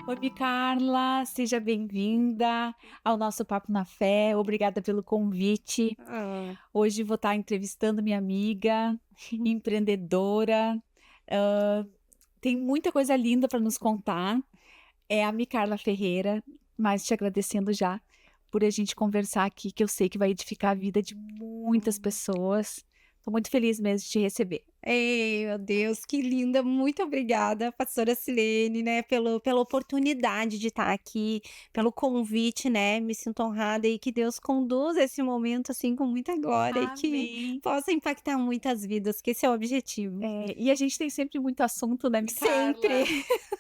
Oi, Carla, seja bem-vinda ao nosso Papo na Fé. Obrigada pelo convite. Ah, Hoje vou estar entrevistando minha amiga, empreendedora. ah, Tem muita coisa linda para nos contar. É a Carla Ferreira, mas te agradecendo já por a gente conversar aqui, que eu sei que vai edificar a vida de muitas pessoas. Estou muito feliz mesmo de te receber. ei, meu Deus, que linda. Muito obrigada, pastora Silene, né, pela oportunidade de estar aqui, pelo convite, né, me sinto honrada e que Deus conduza esse momento, assim, com muita glória e que Amém. possa impactar muitas vidas, que esse é o objetivo. E a gente tem sempre muito assunto, né, Sempre. Carla?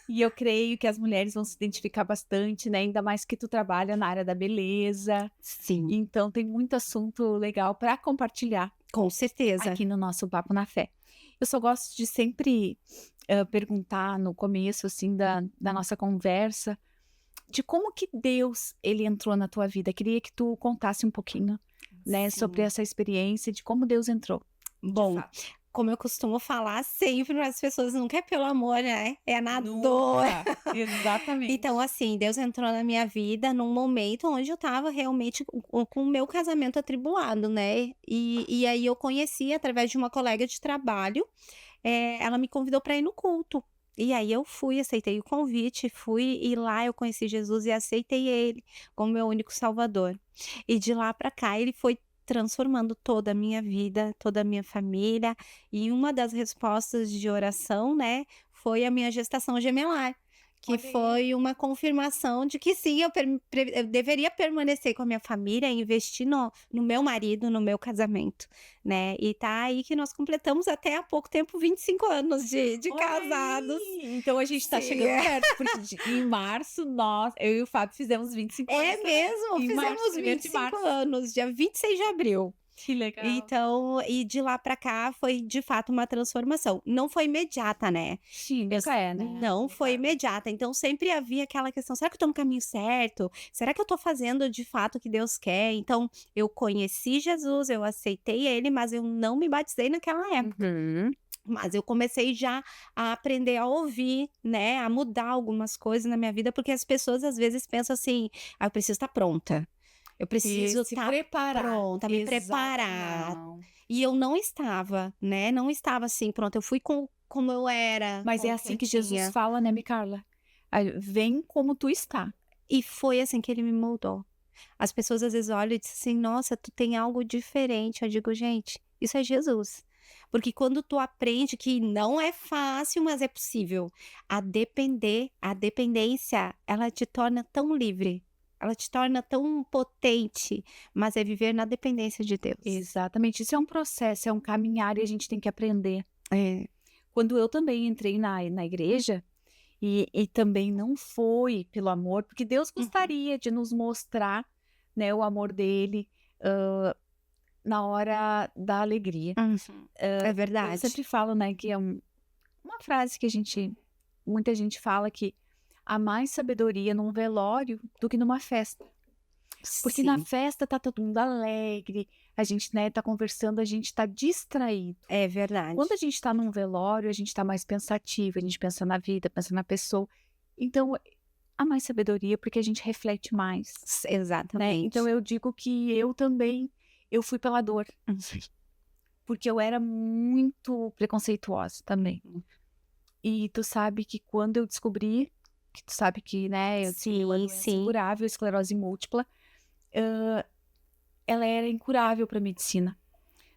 E eu creio que as mulheres vão se identificar bastante, né? Ainda mais que tu trabalha na área da beleza. Sim, Então tem muito assunto legal para compartilhar com certeza. aqui no nosso Papo na Fé. Eu só gosto de sempre perguntar no começo, assim, da nossa conversa, de como que Deus, ele entrou na tua vida. Queria que tu contasse um pouquinho, né, sobre Sim. essa experiência de como Deus entrou, de Bom, fato. como eu costumo falar sempre para as pessoas, nunca é pelo amor, né, é na dor. Nunca. Então, Exatamente. assim, Deus entrou na minha vida num momento onde eu estava realmente com o meu casamento atribulado, né, e aí eu conheci através de uma colega de trabalho, ela me convidou para ir no culto. E aí eu fui, aceitei o convite, fui e lá eu conheci Jesus e aceitei ele como meu único salvador. E de lá para cá ele foi transformando toda a minha vida, toda a minha família, e uma das respostas de oração, né, foi a minha gestação gemelar, que Olha aí. foi uma confirmação de que sim, eu deveria permanecer com a minha família, investir no meu marido, no meu casamento, né. E tá aí que nós completamos até há pouco tempo 25 anos de Olha casados. aí! Então a gente tá Sim. chegando perto, porque em março eu e o Fábio fizemos 25 É anos também. mesmo, Em março, fizemos 1º vinte de e cinco março. anos, dia 26 de abril. Que legal. Então, e de lá pra cá foi de fato uma transformação. Não foi imediata, né. Sim, Eu nunca s é, né, Não foi Carla? imediata, então sempre havia aquela questão: "Será que eu tô no caminho certo? Será que eu tô fazendo de fato o que Deus quer?". Então, eu conheci Jesus, eu aceitei ele, mas eu não me batizei naquela época. Uhum. Mas eu comecei já a aprender a ouvir, né, a mudar algumas coisas na minha vida, porque as pessoas às vezes pensam assim: "Ah, eu preciso estar pronta, eu E preciso se estar preparar. pronta, me Exato. preparar". Não. E eu não estava, né, não estava assim pronta, eu fui como eu era, Mas com é o que assim eu que Jesus tinha. fala, né, Carla? Vem como tu está. E foi assim que ele me moldou. As pessoas às vezes olham e dizem assim: "Nossa, tu tem algo diferente", eu digo: "Gente, isso é Jesus". Porque quando tu aprende que não é fácil, mas é possível, a dependência, ela te torna tão livre, ela te torna tão potente, mas é viver na dependência de Deus. Exatamente. Isso é um processo, é um caminhar e a gente tem que aprender. É. Quando eu também entrei na igreja, e também não foi pelo amor, porque Deus Uhum, gostaria de nos mostrar, né, o amor dele, na hora da alegria. uhum. É Eu verdade. sempre falo, né, que é uma frase que muita gente fala que há mais sabedoria num velório do que numa festa. Porque na Sim, festa tá todo mundo alegre, a gente, né, tá conversando, a gente tá distraído. é verdade. Quando a gente tá num velório, a gente tá mais pensativo, a gente pensa na vida, pensa na pessoa. Então, há mais sabedoria porque a gente reflete mais, né. Então Exatamente. eu digo que eu também, eu fui pela dor, porque eu era muito preconceituosa também. Uhum. E tu sabe que quando eu descobri, que tu sabe que, né, eu tinha uma Sim, doença sim. incurável, esclerose múltipla, ela era incurável para medicina.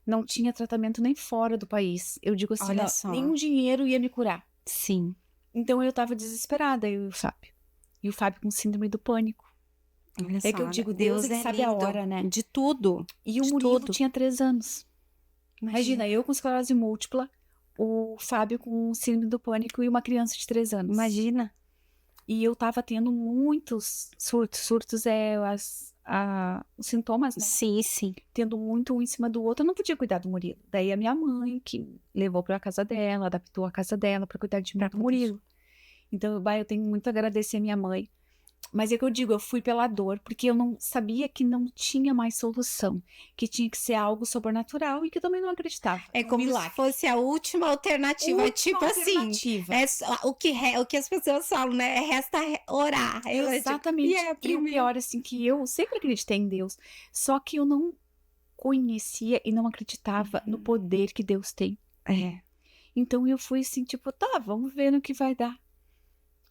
Não tinha tratamento nem fora do país. Eu digo assim, Olha ó, só. nenhum dinheiro ia me curar. Sim, Então eu estava desesperada, eu e o Fábio. E o Fábio com síndrome do pânico. olha É que eu só, digo, Deus é Deus que é sabe a lindo, hora, né? de tudo, E o de Murilo tudo. tinha 3 anos. Imagina, Imagina, eu com esclerose múltipla, o Fábio com síndrome do pânico e uma criança de 3 anos. imagina. E eu estava tendo muitos surtos. Surtos é os sintomas, né? Sim, sim. Tendo muito um em cima do outro, eu não podia cuidar do Murilo. Daí a minha mãe, que levou para a casa dela, adaptou a casa dela para cuidar de mim e do Murilo. Então, eu tenho muito a agradecer a minha mãe. Mas é o que eu digo, eu fui pela dor, porque eu não sabia que não tinha mais solução, que tinha que ser algo sobrenatural e que eu também não acreditava É num como se milagre. fosse a última alternativa, Última tipo assim, alternativa. o que as pessoas falam, né, resta orar. Ela, tipo, e Exatamente. é a E o primeira. pior, assim, que eu sempre acreditei em Deus, só que eu não conhecia e não acreditava no poder que Deus tem. É. Então eu fui assim, tipo, tá, vamos ver no que vai dar.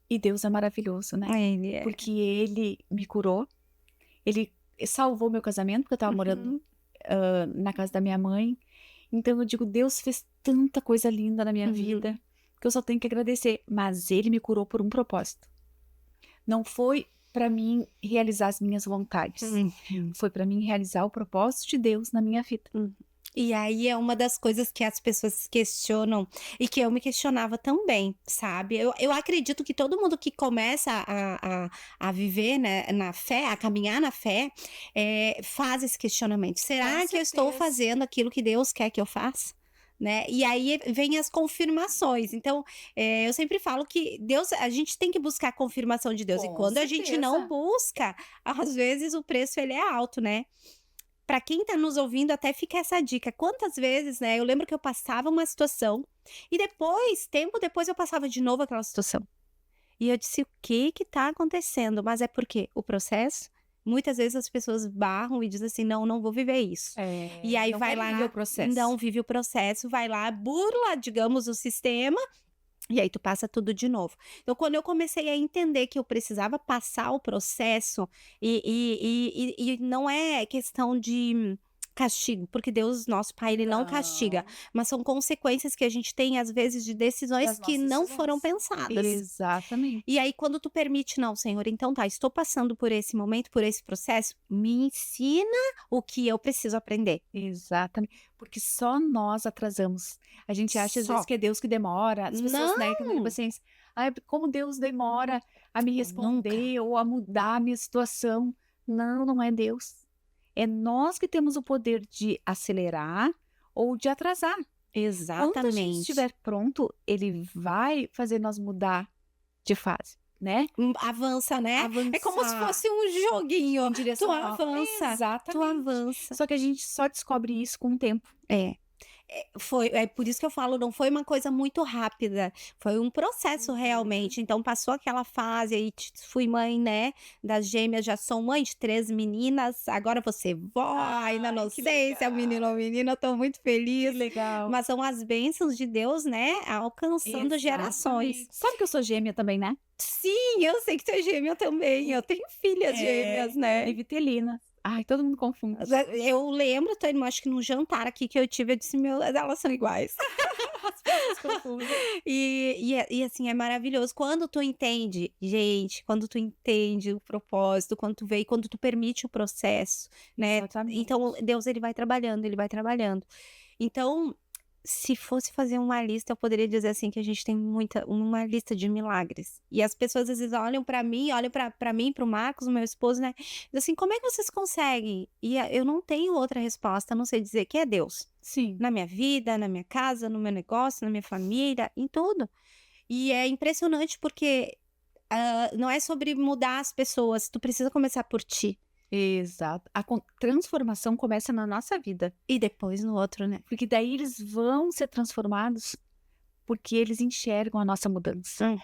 E Deus é maravilhoso, né? Ele é. Porque ele me curou, ele salvou meu casamento, porque eu tava morando na casa da minha mãe. Então eu digo, Deus fez tanta coisa linda na minha vida, que eu só tenho que agradecer. Mas ele me curou por um propósito. Não foi para mim realizar as minhas vontades. Foi para mim realizar o propósito de Deus na minha vida. E aí é uma das coisas que as pessoas questionam e que eu me questionava também, sabe? Eu acredito que todo mundo que começa a viver, né, na fé, a caminhar na fé, faz esse questionamento. Será que eu estou certeza. fazendo aquilo que Deus quer que eu faça? Né? E aí vem as confirmações. Então, eu sempre falo que Deus, a gente tem que buscar a confirmação de Deus. E Com quando a gente não certeza. busca, às vezes o preço ele é alto, né? Para quem tá nos ouvindo, até fica essa dica. Quantas vezes, né? Eu lembro que eu passava uma situação e depois, tempo depois, eu passava de novo aquela situação. E eu disse: o que que tá acontecendo? Mas é porque o processo, muitas vezes as pessoas barram e dizem assim: não, não vou viver isso. E aí Não vai quero lá, viver o processo. não vive o processo, vai lá, burla, digamos, o sistema. E aí tu passa tudo de novo. Então, quando eu comecei a entender que eu precisava passar o processo, e não é questão de castigo, porque Deus, nosso Pai, ele não castiga, Não. mas são consequências que a gente tem, às vezes, de decisões Das que nossas não foram decisões. pensadas. Exatamente. E aí, quando tu permite, não, Senhor, então tá, estou passando por esse momento, por esse processo, me ensina o que eu preciso aprender. Exatamente. Porque só nós atrasamos. A gente acha às vezes Só. que é Deus que demora. As pessoas, né, que não Não, assim, ai, como Deus demora a me nunca. responder ou a mudar a minha situação. Não, não é Deus. É nós que temos o poder de acelerar ou de atrasar. Quando a gente Exatamente. estiver pronto, ele vai fazer nós mudar de fase, né? Avança, né? É como se Avançar fosse um joguinho. em direção Tu ao... avança, tu Exatamente. avança. Só que a gente só descobre isso com o tempo. É. É por isso que eu falo, não foi uma coisa muito rápida, foi um processo realmente. Então passou aquela fase aí, fui mãe, né, das gêmeas, já sou mãe de 3 meninas, agora você vó, ainda não Que sei se é um menino legal. ou menina, eu tô muito Que feliz. legal. Mas são as bênçãos de Deus, né, alcançando gerações. Exatamente. Sabe que eu sou gêmea também, né? Sim, eu sei que tu é gêmea também, eu tenho filhas gêmeas, né. Vitelina. Ai, todo mundo confunde. Eu lembro, tua irmã, acho que num jantar aqui que eu tive, eu disse: "Meu, elas são iguais". As pessoas confundem. E assim, é maravilhoso quando tu entende, gente, quando tu entende o propósito, quando tu vê e quando tu permite o processo, né. Exatamente. Então Deus ele vai trabalhando, ele vai trabalhando. Então, se fosse fazer uma lista, eu poderia dizer assim que a gente tem uma lista de milagres. E as pessoas às vezes olham pra mim, olham pra mim, para o Marcos, o meu esposo, né, diz assim: "Como é que vocês conseguem?" E eu não tenho outra resposta, a não ser dizer que é Deus. Sim. Na minha vida, na minha casa, no meu negócio, na minha família, em tudo. E é impressionante porque, não é sobre mudar as pessoas, tu precisa começar por ti. Exato. A transformação começa na nossa vida. E depois no outro, né. Porque daí eles vão ser transformados porque eles enxergam a nossa mudança.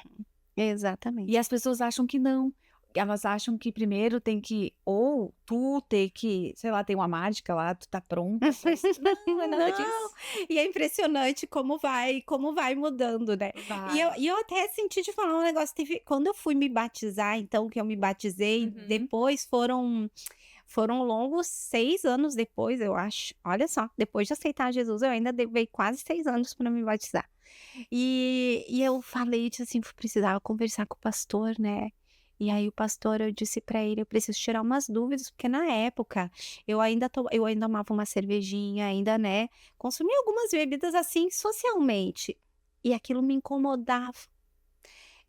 Exatamente. E as pessoas acham que não. Elas acham que primeiro tem que, ou tu ter que, sei lá, tem uma mágica lá, tu tá pronta. Mas não é nada Não, disso. e é impressionante como vai mudando, né. Vai. E eu até senti de falar um negócio, teve quando eu fui me batizar, então, que eu me batizei, depois foram longos 6 anos depois, eu acho. Olha só, depois de aceitar Jesus, eu ainda levei quase 6 anos para me batizar. E eu falei, disse assim: "Precisava conversar com o pastor, né". E aí o pastor, eu disse pra ele: "Eu preciso tirar umas dúvidas", porque na época eu ainda amava uma cervejinha, ainda, né, consumia algumas bebidas, assim, socialmente, e aquilo me incomodava.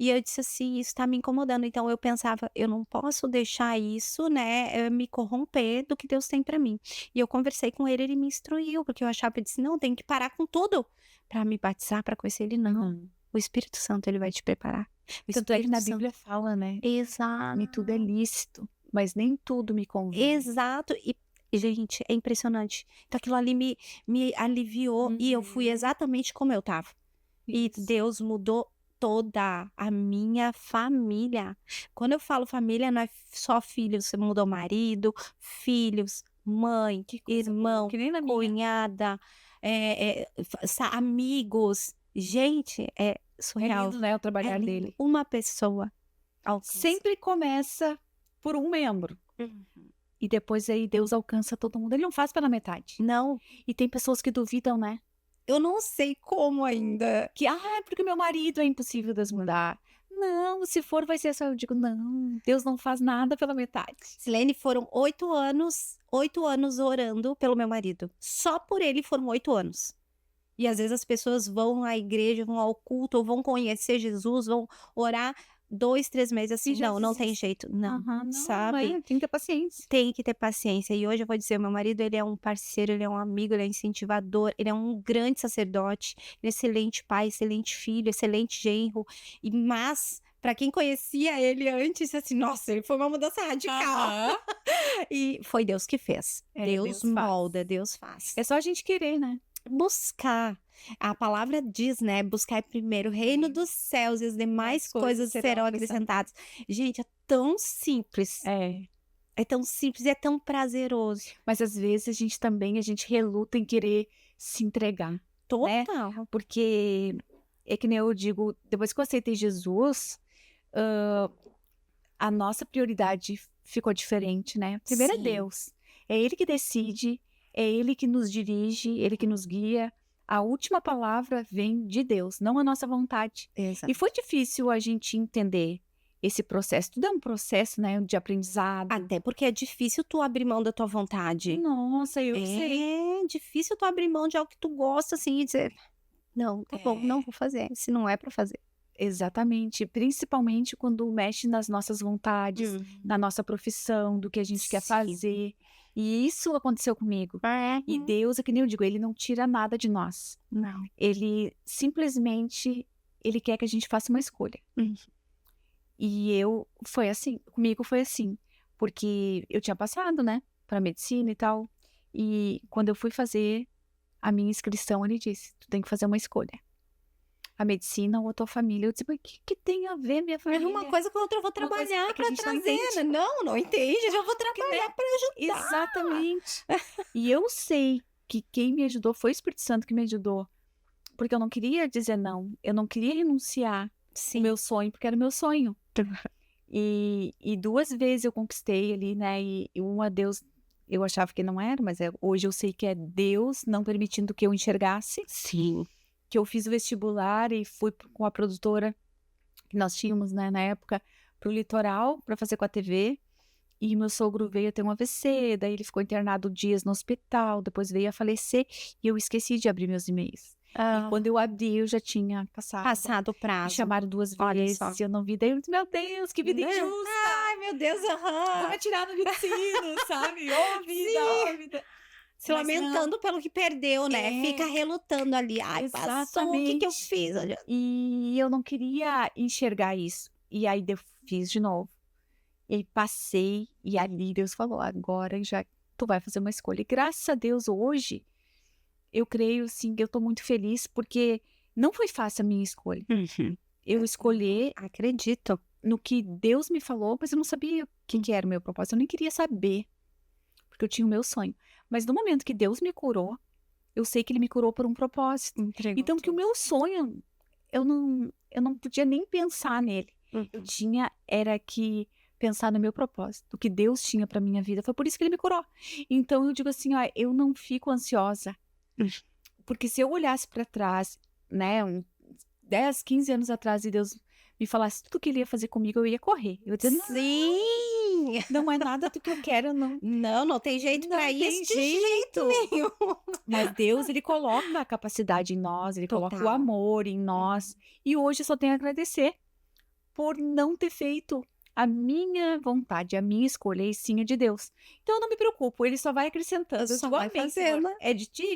E eu disse assim: "Isso tá me incomodando", então eu pensava: "Eu não posso deixar isso, né, me corromper do que Deus tem pra mim". E eu conversei com ele, ele me instruiu, porque eu achava, eu disse: "Não, tem que parar com tudo pra me batizar, pra conhecer ele", não. O Espírito Santo ele vai te preparar. O Tanto é que Espírito na Santo. Bíblia fala, né, Exato. nem tudo é lícito, mas nem tudo me convém. Exato. E, gente, é impressionante. Então aquilo ali me aliviou e eu fui Uhum. exatamente como eu estava. E Isso. Deus mudou toda a minha família. Quando eu falo família, não é só filhos, você mudou marido, filhos, mãe, Que coisa boa, irmão, que nem na minha. cunhada, amigos. Gente, é É surreal. lindo, né, o É trabalhar lindo. dele. Uma pessoa alcança. Sempre começa por um membro, Uhum. e depois aí Deus alcança todo mundo, ele não faz pela metade. Não, E tem pessoas que duvidam, né, eu não sei como ainda. que: "Ah, é porque meu marido é impossível Deus mudar". Não, se for vai ser só eu digo: "Não, Deus não faz nada pela metade". Silene, foram 8 anos orando pelo meu marido. Só por ele foram 8 anos. E às vezes as pessoas vão à igreja, vão ao culto, ou vão conhecer Jesus, vão orar 2, 3 meses assim, E já não tem desistem. jeito, não, Aham, não, sabe? tem que ter paciência. Tem que ter paciência. E hoje eu vou dizer, meu marido, ele é um parceiro, ele é um amigo, ele é incentivador, ele é um grande sacerdote, ele é excelente pai, excelente filho, excelente genro. Mas, para quem conhecia ele antes, assim, nossa, ele foi uma mudança radical. Aham. E foi Deus que fez. É, Deus Deus faz. molda, Deus faz. É só a gente querer, né. Buscar. A palavra diz, né, buscar primeiro o reino dos céus e as demais Mais coisas coisas serão serão acrescentadas. Gente, é tão simples. É, É tão simples e é tão prazeroso. mas às vezes a gente reluta em querer se entregar, né, Total. porque é que nem eu digo, depois que eu aceitei Jesus, a nossa prioridade ficou diferente, né. Primeiro é Sim. Deus, é Ele que decide, é Ele que nos dirige, Ele que nos guia. A última palavra vem de Deus, não a nossa vontade. Exato. E foi difícil a gente entender esse processo, tudo é um processo, né, de aprendizado. Até porque é difícil tu abrir mão da tua vontade. Nossa, eu sei. É difícil tu abrir mão de algo que tu gosta, assim, e dizer: "Não, tá bom, não vou fazer, se não é pra fazer". Exatamente, principalmente quando mexe nas nossas vontades, na nossa profissão, do que a gente quer Sim. fazer. E isso aconteceu comigo. E Uhum. Deus, é que nem eu digo, ele não tira nada de nós. Não. Ele simplesmente, ele quer que a gente faça uma escolha. Uhum. E foi assim, comigo foi assim, porque eu tinha passado, né, para medicina e tal. E quando eu fui fazer a minha inscrição, ele disse: "Tu tem que fazer uma escolha. A medicina ou a tua família". Eu disse: "Mas o que que tem a ver minha É família?". uma coisa com a outra, eu vou Uma coisa trabalhar é que a pra gente não trazer, entende. né. Não entende, eu vou trabalhar pra ajudar. Exatamente. E eu sei que quem me ajudou foi o Espírito Santo que me ajudou, porque eu não queria dizer não, eu não queria renunciar o Sim. meu sonho, porque era o meu sonho. E 2 vezes eu conquistei ali, né, e uma Deus eu achava que não era, mas hoje eu sei que é Deus não permitindo que eu enxergasse, Sim. que eu fiz o vestibular e fui com a produtora que nós tínhamos, né, na época, para o litoral, para fazer com a TV, e meu sogro veio a ter um AVC, daí ele ficou internado dias no hospital, depois veio a falecer, e eu esqueci de abrir meus e-mails. E quando eu abri, eu já tinha Passado o me prazo. chamaram 2 Olha vezes, só. e eu não vi, daí eu disse: "Meu Deus, que vida Né? injusta, Ai, meu Deus, vou me atirar no medicina", sabe, ô vida, ô vida. Se Mas não. lamentando pelo que perdeu, né, É. fica relutando ali: "Ai, passou, o que que eu Exatamente. fiz?" Olha. E eu não queria enxergar isso, e aí eu fiz de novo. E passei, e ali Deus falou: "Agora já tu vai fazer uma escolha". E graças a Deus hoje, eu creio sim que eu tô muito feliz, porque não foi fácil a minha escolha. Uhum. Eu escolhi Acredito. no que Deus me falou, mas eu não sabia o que era o meu propósito, eu nem queria saber, porque eu tinha o meu sonho. Mas no momento que Deus me curou, eu sei que ele me curou por um propósito. Entregou Então que o tudo. meu sonho, eu não podia nem pensar nele. Eu Uhum. tinha era que pensar no meu propósito, o que Deus tinha para minha vida, foi por isso que ele me curou. Então eu digo assim, ó, eu não fico ansiosa, Hum. porque se eu olhasse para trás, né, 10, 15 anos atrás, e Deus me falasse tudo que ele ia fazer comigo, eu ia correr. Eu ia dizer: "Não, Sim! não é nada do que eu quero, não". Não tem jeito Não pra tem isso de jeito nenhum. Mas Deus, ele coloca a capacidade em nós, ele coloca o Total. amor em nós. E hoje eu só tenho a agradecer por não ter feito a minha vontade, a minha escolha, e sim a de Deus. Então eu não me preocupo, ele só vai acrescentando. Eu Só digo: vai "Amém, fazendo. Senhor, é de ti?".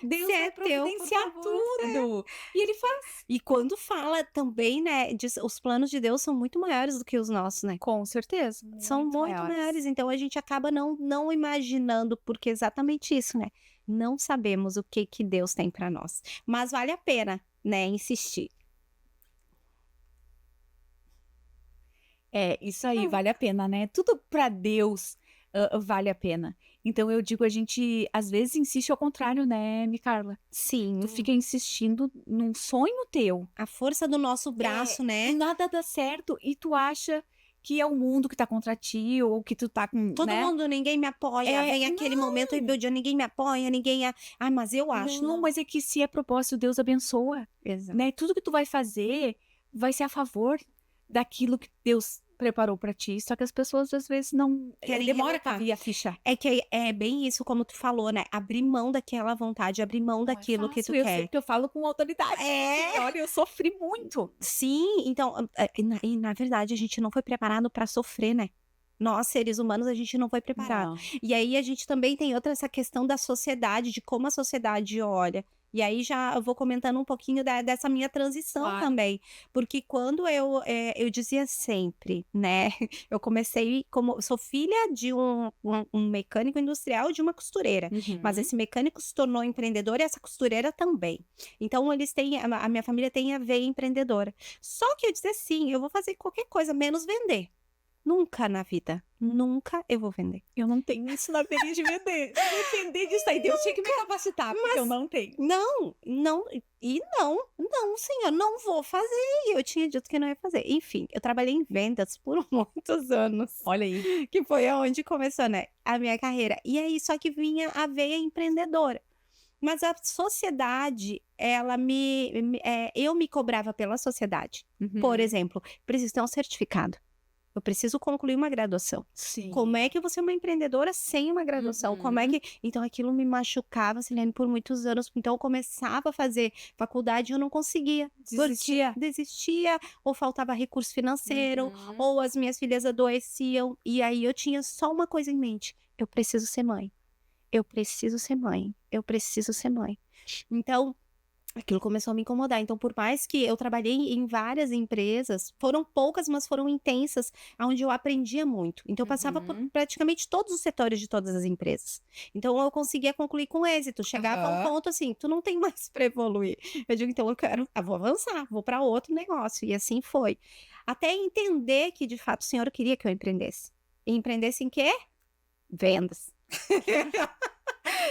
Deus Se vai é teu, por providenciar favor. tudo. E ele faz. E quando fala também, né, os planos de Deus são muito maiores do que os nossos, né? Com certeza. São muito maiores, então a gente acaba não imaginando, porque é exatamente isso, né? Não sabemos o que que Deus tem para nós, mas vale a pena, né, insistir. É, isso aí, Hum. vale a pena, né? Tudo pra Deus, vale a pena. Então eu digo, a gente às vezes insiste ao contrário, né, Micarla? Sim, Tu fica insistindo num sonho teu. a força do nosso braço, E né? nada dá certo e tu acha que é o mundo que tá contra ti ou que tu tá com, Todo né? mundo, ninguém me apoia. Vem aquele momento rebeldia, ninguém me apoia, ninguém. Ai, mas eu acho. Não, mas é que se é propósito, Deus abençoa, Exato. né? Tudo que tu vai fazer vai ser a favor daquilo que Deus preparou pra ti. Só que as pessoas às vezes não Querem demora pra relutar. vir a ficha. É que é bem isso, como tu falou, né? Abrir mão daquela vontade, abrir mão Não é daquilo que tu fácil, eu sei quer. porque eu falo com autoridade. É. Porque, olha, eu sofri muito. Sim, então, e na verdade a gente não foi preparado para sofrer, né? Nós, seres humanos, a gente não foi preparado. Não. E aí a gente também tem outra essa questão da sociedade, de como a sociedade olha. E aí já eu vou comentando um pouquinho dessa minha transição Claro. também. Porque quando eu dizia sempre, né? Eu comecei como. Sou filha de um mecânico industrial e de uma costureira. Mas Uhum. esse mecânico se tornou empreendedor e essa costureira também. Então, eles têm, a minha família tem a veia empreendedora. Só que eu disse assim, eu vou fazer qualquer coisa, menos vender. Nunca na vida, nunca eu vou vender. Eu não tenho isso na veia de vender. Depender disso aí, Deus tinha que me capacitar, porque eu não tenho. Não, não, senhor, não vou fazer. E eu tinha dito que não ia fazer. Enfim, eu trabalhei em vendas por muitos anos. Olha aí. Que foi aonde começou, né, a minha carreira. E aí, só que vinha a veia empreendedora. Mas a sociedade, eu me cobrava pela sociedade. Por Uhum. exemplo, preciso ter um certificado. Eu preciso concluir uma graduação. Sim. Como é que eu vou ser uma empreendedora sem uma graduação? Como é que. Então aquilo me machucava, Silene, por muitos anos. Então eu começava a fazer faculdade e eu não conseguia. Desistia? Desistia, ou faltava recurso financeiro, Uhum. ou as minhas filhas adoeciam. E aí eu tinha só uma coisa em mente: eu preciso ser mãe. Eu preciso ser mãe. Eu preciso ser mãe. Então, aquilo começou a me incomodar. Então, por mais que eu trabalhei em várias empresas, foram poucas, mas foram intensas, onde eu aprendia muito. Então, eu passava por praticamente todos os setores de todas as empresas. Então, eu conseguia concluir com êxito. Chegava a um ponto assim, tu não tem mais para evoluir. Eu digo, então, vou avançar, vou para outro negócio. E assim foi. Até entender que, de fato, o senhor queria que eu empreendesse. E empreendesse em quê? Vendas.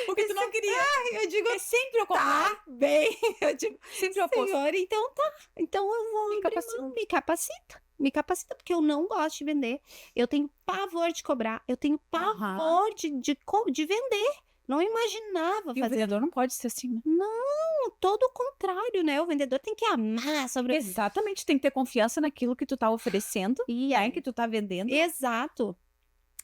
Porque tu não queria. Eu digo, É sempre o contrário. tá bem. Eu digo, Sempre o oposto. senhor, então tá. Então eu vou Me abrir capacita. mão, me capacita. Me capacita, porque eu não gosto de vender. Eu tenho pavor de cobrar. Eu tenho pavor de vender. Não imaginava E o fazer. vendedor não pode ser assim, né? Não, todo o contrário, né? O vendedor tem que amar sobre. Exatamente, tem que ter confiança naquilo que tu tá oferecendo, E né? aí, Que tu tá vendendo. exato.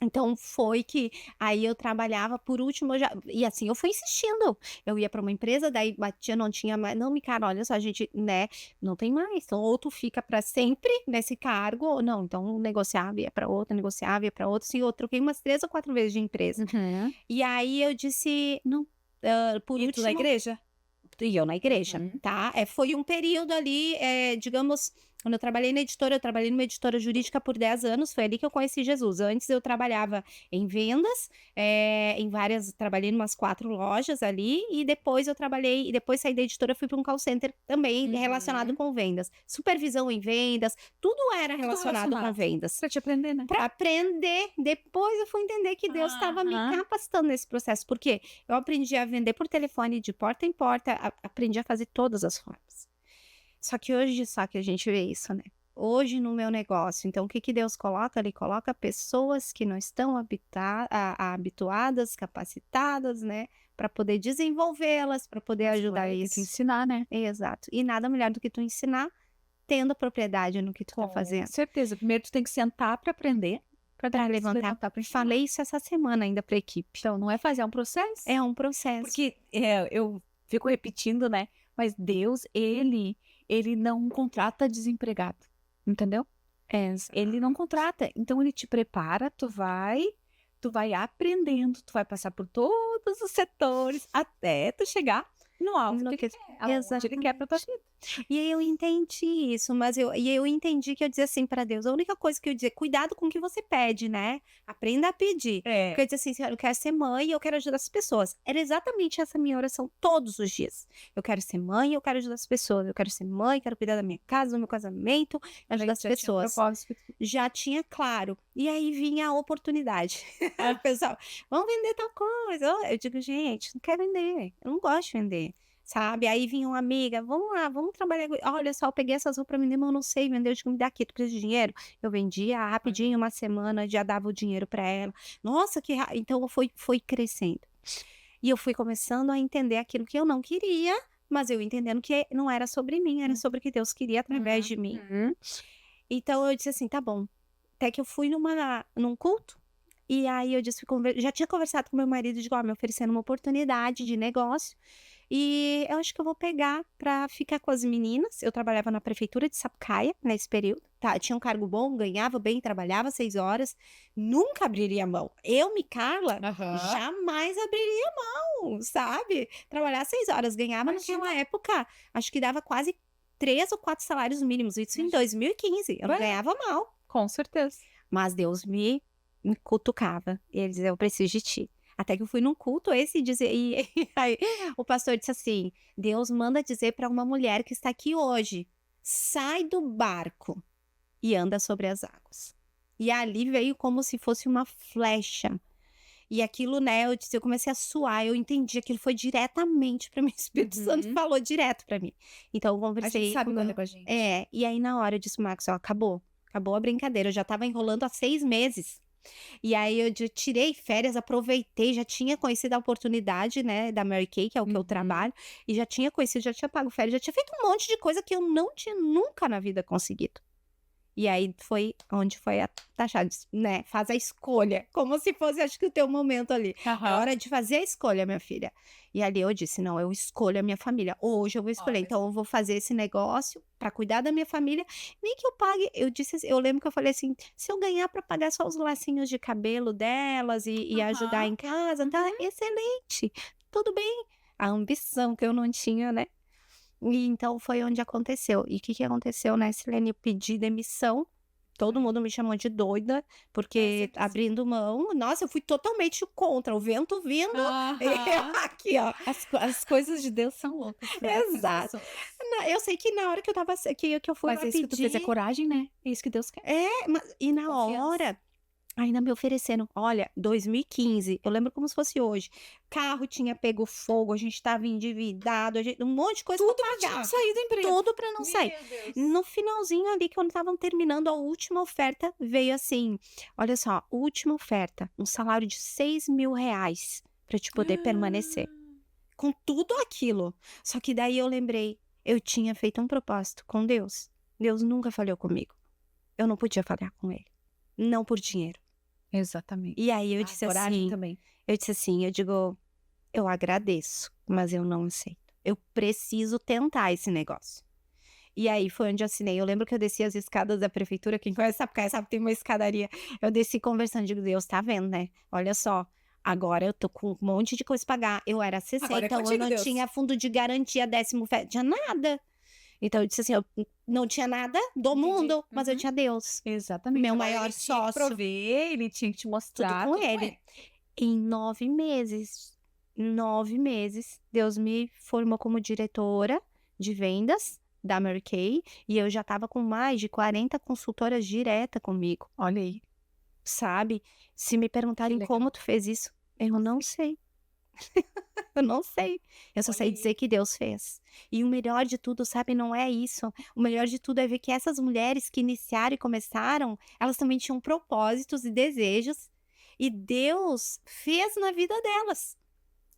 Então foi que aí eu trabalhava, por último, e assim, eu fui insistindo. Eu ia para uma empresa, daí batia, não tinha mais. Não, cara, olha só, a gente, né, não tem mais. Então, ou tu fica para sempre nesse cargo, ou não. Então, negociava, ia para outra, negociava, ia para outra. Assim, eu troquei umas 3 ou 4 vezes de empresa. Uhum. E aí eu disse, não, por E tu último. na igreja? E eu na igreja, tá? Foi um período ali, digamos, quando eu trabalhei na editora, eu trabalhei numa editora jurídica por 10 anos, foi ali que eu conheci Jesus. Antes eu trabalhava em vendas, trabalhei em umas 4 lojas ali, e depois depois saí da editora, fui para um call center também relacionado com vendas. Supervisão em vendas, tudo era relacionado com vendas. Pra te aprender, né? Para aprender, depois eu fui entender que Deus estava me capacitando nesse processo, porque eu aprendi a vender por telefone de porta em porta, aprendi a fazer todas as formas. Só que hoje só que a gente vê isso, né? Hoje no meu negócio, então o que Deus coloca? Ele coloca pessoas que não estão habituadas, capacitadas, né? Para poder desenvolvê-las, para poder ajudar Tem isso. que ensinar, né? Exato. E nada melhor do que tu ensinar tendo propriedade no que tu tá Com fazendo. certeza. Primeiro tu tem que sentar pra aprender, pra Para depois levantar. pra ensinar. Falei isso essa semana ainda para a equipe. Então, não é fazer, é um processo. É um processo. Porque eu fico repetindo, né? Mas Deus, ele não contrata desempregado, entendeu? Ele não contrata. Então, ele te prepara, tu vai, tu vai aprendendo, tu vai passar por todos os setores até tu chegar no alvo No que que- ele quer, aonde ele quer pra tua vida. E aí eu entendi isso, mas eu entendi que eu dizia assim pra Deus, a única coisa que eu dizia, cuidado com o que você pede, né? Aprenda a pedir. Porque eu dizia assim, Senhor, eu quero ser mãe e eu quero ajudar as pessoas. Era exatamente essa minha oração todos os dias. Eu quero ser mãe e eu quero ajudar as pessoas. Eu quero ser mãe, quero cuidar da minha casa, do meu casamento, ajudar as Já tinha pessoas. propósito. Já tinha claro. E aí vinha a oportunidade. O pessoal, vamos vender tal coisa. Eu digo, gente, não quero vender. Eu não gosto de vender. Sabe? Aí vinha uma amiga, vamos lá, vamos trabalhar. Olha só, eu peguei essas roupas pra vender, mas eu não sei vender. Eu digo, me dá aqui, tu precisa de dinheiro? Eu vendia rapidinho, uma semana, já dava o dinheiro pra ela. Nossa, então foi crescendo. E eu fui começando a entender aquilo que eu não queria, mas eu entendendo que não era sobre mim, era sobre o que Deus queria através de mim. Então eu disse assim, tá bom. Até que eu fui num culto, e aí eu disse, já tinha conversado com meu marido, digo, ó, me oferecendo uma oportunidade de negócio, e eu acho que eu vou pegar pra ficar com as meninas. Eu trabalhava na prefeitura de Sapucaia nesse período, tá? Tinha um cargo bom, ganhava bem, trabalhava 6 horas, nunca abriria mão. Eu, Carla, jamais abriria mão, sabe? Trabalhar 6 horas, ganhava naquela época, acho que dava quase 3 ou 4 salários mínimos, isso em 2015. Eu não ganhava mal. Com certeza. Mas Deus me cutucava. E ele dizia, eu preciso de ti. Até que eu fui num culto e aí o pastor disse assim, Deus manda dizer para uma mulher que está aqui hoje, sai do barco e anda sobre as águas. E ali veio como se fosse uma flecha. E aquilo, né, eu comecei a suar, eu entendi, aquilo foi diretamente para mim, o Espírito Santo falou direto para mim. Então eu A conversei gente sabe com quando é meu... com a gente. E aí na hora eu disse, Marcos, ó, acabou a brincadeira, eu já tava enrolando há 6 meses. E aí eu tirei férias, aproveitei, já tinha conhecido a oportunidade, né, da Mary Kay, que é o que eu trabalho, e já tinha conhecido, já tinha pago férias, já tinha feito um monte de coisa que eu não tinha nunca na vida conseguido. E aí foi onde foi a taxada, né? Faz a escolha, como se fosse, acho que o teu momento ali. É hora de fazer a escolha, minha filha. E ali eu disse, não, eu escolho a minha família. Hoje eu vou escolher, então eu vou fazer esse negócio para cuidar da minha família, nem que eu pague. Eu disse, eu lembro que eu falei assim, se eu ganhar para pagar só os lacinhos de cabelo delas e ajudar em casa, tá excelente, tudo bem. A ambição que eu não tinha, né? E então foi onde aconteceu. E o que aconteceu, né, Silene? Eu pedi demissão. Todo mundo me chamou de doida, porque abrindo mão. Nossa, eu fui totalmente contra. O vento vindo. Eu aqui, ó. As coisas de Deus são loucas, né? Exato. Eu sei que na hora que eu tava. Que eu fui Mas lá é isso que tu fez, é pedir. coragem, né? É isso que Deus quer. E na Confiança. hora. Ainda me ofereceram, olha, 2015, eu lembro como se fosse hoje. Carro tinha pego fogo, a gente estava endividado, um monte de coisa para pagar. Sair do emprego. Tudo para não sair. No finalzinho ali, quando estavam terminando a última oferta, veio assim: olha só, última oferta, um salário de R$ 6.000 para te poder permanecer. Com tudo aquilo. Só que daí eu lembrei, eu tinha feito um propósito com Deus. Deus nunca falhou comigo. Eu não podia falhar com ele. Não por dinheiro. Exatamente. E aí eu disse coragem assim, também. eu digo, eu agradeço, mas eu não aceito. Eu preciso tentar esse negócio. E aí foi onde eu assinei. Eu lembro que eu desci as escadas da prefeitura, quem conhece sabe, tem uma escadaria. Eu desci conversando, digo, Deus, tá vendo, né? Olha só, agora eu tô com um monte de coisa pra pagar. Eu era 60, Agora é então eu contigo, não Deus. tinha fundo de garantia, 10º, tinha nada. Então eu disse assim, eu não tinha nada do mundo, mas eu tinha Deus. Exatamente. Meu Agora maior ele tinha que sócio. prover, ele tinha que te mostrar. Tudo com ele. Em 9 meses, Deus me formou como diretora de vendas da Mary Kay, e eu já estava com mais de 40 consultoras direta comigo. Olha aí. Sabe? Se me perguntarem legal. como tu fez isso, eu não sei. Eu não sei. Eu só sei dizer que Deus fez. E o melhor de tudo, sabe, não é isso. O melhor de tudo é ver que essas mulheres que iniciaram e começaram, elas também tinham propósitos e desejos. E Deus fez na vida delas.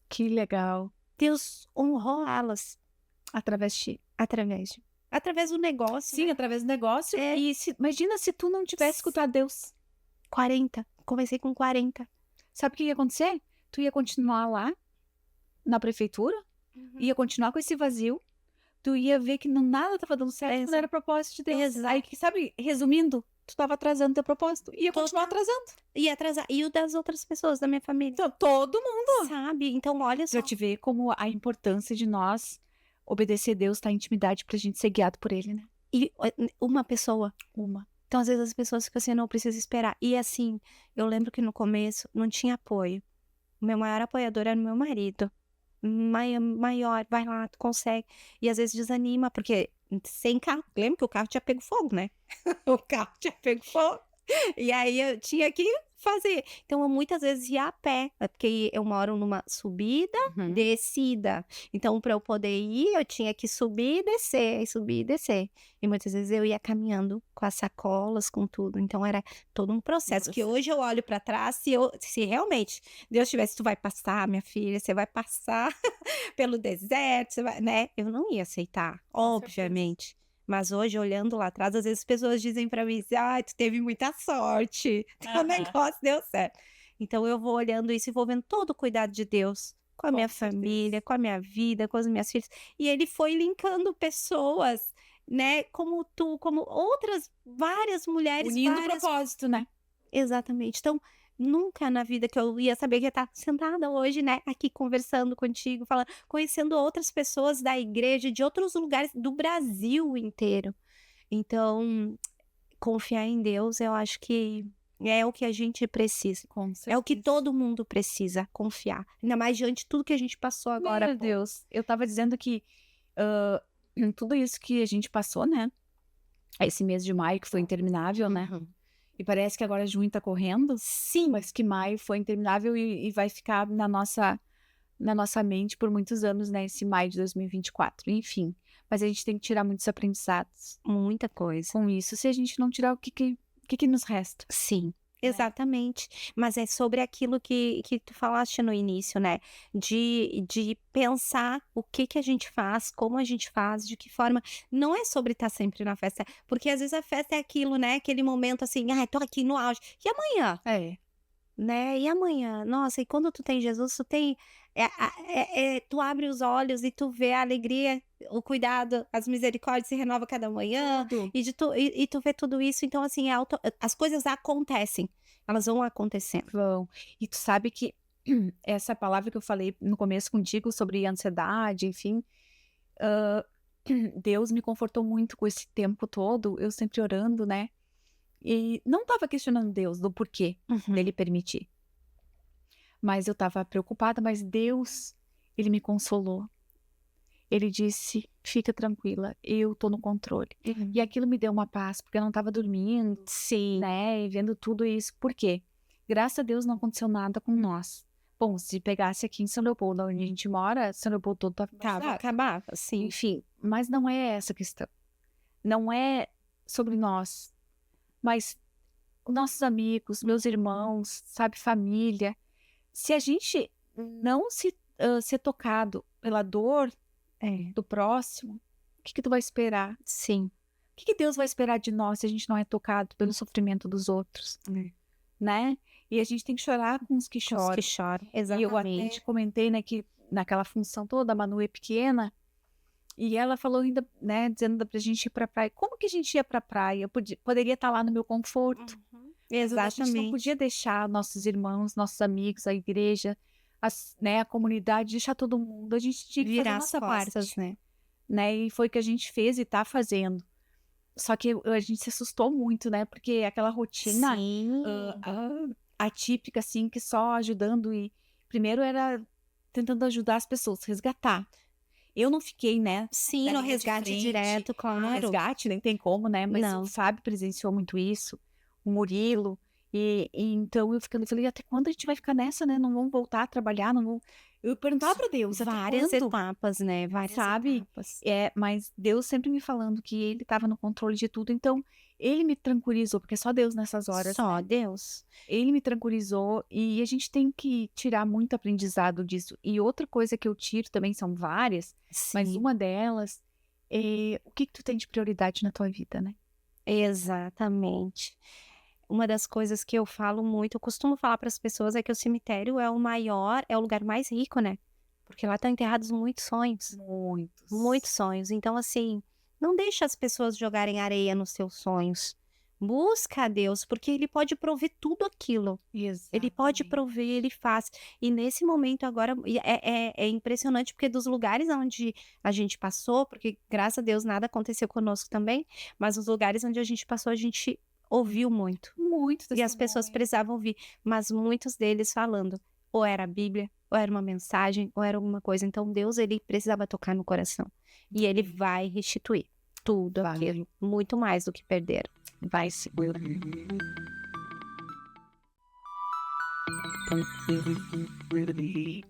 Que legal. Deus honrou elas Através de ti. através do negócio. Sim, através do negócio. É. E imagina se tu não tivesse escutado Deus. 40. Comecei com 40. Sabe o que ia acontecer? Tu ia continuar lá, na prefeitura, ia continuar com esse vazio, tu ia ver que nada estava dando certo, não era propósito de Deus. Exato. Aí, sabe, resumindo, tu tava atrasando teu propósito. Ia continuar Total. atrasando. E atrasar. E o das outras pessoas da minha família, Então, todo mundo. sabe? Então, olha Pra só. te ver como a importância de nós obedecer a Deus, tá em intimidade pra gente ser guiado por Ele, né? E uma pessoa. Uma. Então, às vezes, as pessoas ficam assim, não precisa esperar. E assim, eu lembro que no começo não tinha apoio. O meu maior apoiador era o meu marido. Maior, vai lá, tu consegue. E às vezes desanima, porque sem carro. Lembra que o carro tinha pego fogo, né? O carro tinha pego fogo. E aí eu tinha que fazer. Então eu muitas vezes ia a pé, porque eu moro numa subida, descida. Então para eu poder ir, eu tinha que subir e descer, e subir e descer. E muitas vezes eu ia caminhando com as sacolas, com tudo. Então era todo um processo que hoje eu olho para trás, se realmente Deus tivesse, tu vai passar, minha filha, você vai passar pelo deserto, você vai, né? Eu não ia aceitar, Com certeza. obviamente. Mas hoje, olhando lá atrás, às vezes as pessoas dizem pra mim assim: "Ai, tu teve muita sorte, teu Aham. negócio deu certo". Então eu vou olhando isso e vou vendo todo o cuidado de Deus com a Com minha certeza. família, com a minha vida, com as minhas filhas. E ele foi linkando pessoas, né, como tu, como outras várias mulheres, Unindo o várias. propósito, né? Exatamente. Então, nunca na vida que eu ia saber que ia estar sentada hoje, né, aqui conversando contigo, falando, conhecendo outras pessoas da igreja, de outros lugares do Brasil inteiro. Então, confiar em Deus, eu acho que é o que a gente precisa. Com É o que certeza. todo mundo precisa, confiar. Ainda mais diante de tudo que a gente passou agora há Meu pouco. Deus, eu tava dizendo que tudo isso que a gente passou, né? Esse mês de maio que foi interminável, né? Uhum. E parece que agora junho tá correndo, Sim, mas que maio foi interminável e vai ficar na nossa mente por muitos anos, né? Esse maio de 2024. Enfim, mas a gente tem que tirar muitos aprendizados muita coisa. com isso. Se a gente não tirar, o que nos resta? Sim, Né? exatamente. Mas é sobre aquilo que tu falaste no início, né? De pensar o que que a gente faz, como a gente faz, de que forma. Não é sobre estar sempre na festa, porque às vezes a festa é aquilo, né? Aquele momento assim, ai, tô aqui no auge. E amanhã? É, Né? E amanhã? Nossa, e quando tu tem Jesus, tu tem. Tu abre os olhos e tu vê a alegria, o cuidado, as misericórdias se renova cada manhã, tudo. e tu vê tudo isso. Então, assim, as coisas acontecem, elas vão acontecendo. Vão. E tu sabe que essa palavra que eu falei no começo contigo sobre ansiedade, enfim, hã, Deus me confortou muito com esse tempo todo, eu sempre orando, né, e não estava questionando Deus do porquê Uhum. dele permitir, mas eu estava preocupada, mas Deus, ele me consolou. Ele disse: "Fica tranquila, eu tô no controle". E aquilo me deu uma paz, porque eu não estava dormindo, Sim, né, e vendo tudo isso. Por quê? Graças a Deus não aconteceu nada com nós. Bom, se pegasse aqui em São Leopoldo, onde a gente mora, São Leopoldo todo estava tava, abarrotado. acabava, sim. Enfim, mas não é essa a questão. Não é sobre nós, mas os nossos amigos, meus irmãos, sabe, família. Se a gente não ser tocado pela dor É, do próximo, o que que tu vai esperar? O sim. que que Deus vai esperar de nós se a gente não é tocado pelo sofrimento dos outros, É. né? E a gente tem que chorar com os que Com os que choram. choram, E eu até exatamente. comentei, né, que naquela função toda, a Manu é pequena, e ela falou ainda, né, dizendo pra gente ir pra praia. Como que a gente ia pra praia? Eu poderia estar lá no meu conforto, Uhum. mas a gente não podia Exatamente. deixar nossos irmãos, nossos amigos, a igreja, né, a comunidade, deixar todo mundo. A gente tinha que fazer a Virar as nossa costas, parte, né? né? E foi o que a gente fez e tá fazendo. Só que a gente se assustou muito, né? Porque aquela rotina Sim. atípica, assim, que só ajudando e primeiro era tentando ajudar as pessoas, resgatar. Eu não fiquei, né, Sim, na no linha de resgate frente, direto, no claro. resgate, nem tem como, né? Mas o Não. Fábio presenciou muito isso, o Murilo, e então eu falei, até quando a gente vai ficar nessa, né? Não vamos voltar a trabalhar, não vamos. Eu perguntava para Deus, até Várias quando? etapas, né, várias Sabe? etapas. Mas Deus sempre me falando que ele estava no controle de tudo, então ele me tranquilizou, porque é só Deus nessas horas, Só né? Deus. Ele me tranquilizou e a gente tem que tirar muito aprendizado disso. E outra coisa que eu tiro também são várias, mas Sim, uma delas é o que que tu tem de prioridade na tua vida, né? exatamente. Uma das coisas que eu falo muito, eu costumo falar para as pessoas é que o cemitério é o maior, é o lugar mais rico, né, porque lá estão enterrados muitos Muitos. sonhos. Então, assim, não deixa as pessoas jogarem areia nos seus sonhos. Busca a Deus, porque Ele pode prover tudo aquilo. Ele pode Exatamente. prover, Ele faz. E nesse momento agora, é impressionante, porque dos lugares onde a gente passou, porque graças a Deus nada aconteceu conosco também, mas os lugares onde a gente passou, a gente ouviu muito. Muito E as pessoas testemunho. precisavam ouvir, mas muitos deles falando, ou era a Bíblia, ou era uma mensagem, ou era alguma coisa. Então Deus, ele precisava tocar no coração. E ele vai restituir tudo Vai. aquilo, muito mais do que perderam. Vai sim.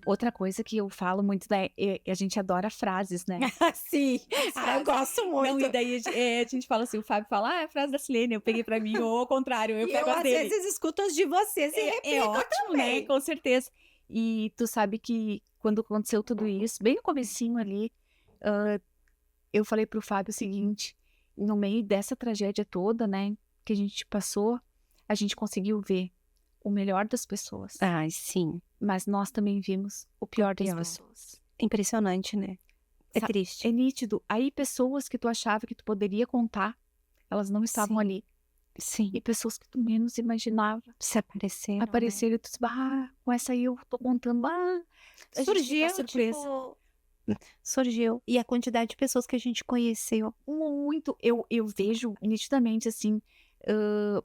Outra coisa que eu falo muito, né, a gente adora frases, né. Sim, eu gosto Não, e daí a gente fala assim, o Fábio fala: "Ah, é a frase da Silene", eu peguei pra mim, ou ao contrário, eu E pego eu as às dele. vezes escuto as de vocês e É repito ótimo, né, também. com certeza. E tu sabe que quando aconteceu tudo isso, bem no comecinho ali, eu falei para o Fábio o seguinte: no meio dessa tragédia toda, né, que a gente passou, a gente conseguiu ver o melhor das pessoas, Ai, sim, mas nós também vimos o pior das pior. pessoas. Impressionante, né? É Sa triste. É nítido. Aí pessoas que tu achava que tu poderia contar, elas não estavam Sim, ali. sim. E pessoas que tu menos imaginava Se apareceram, né? apareceram e tu disse: "Ah, com essa aí eu tô contando, a gente fica Surgiu, surpresa". tipo, surgiu. E a quantidade de pessoas que a gente conheceu. Muito. Eu vejo nitidamente, assim, hã,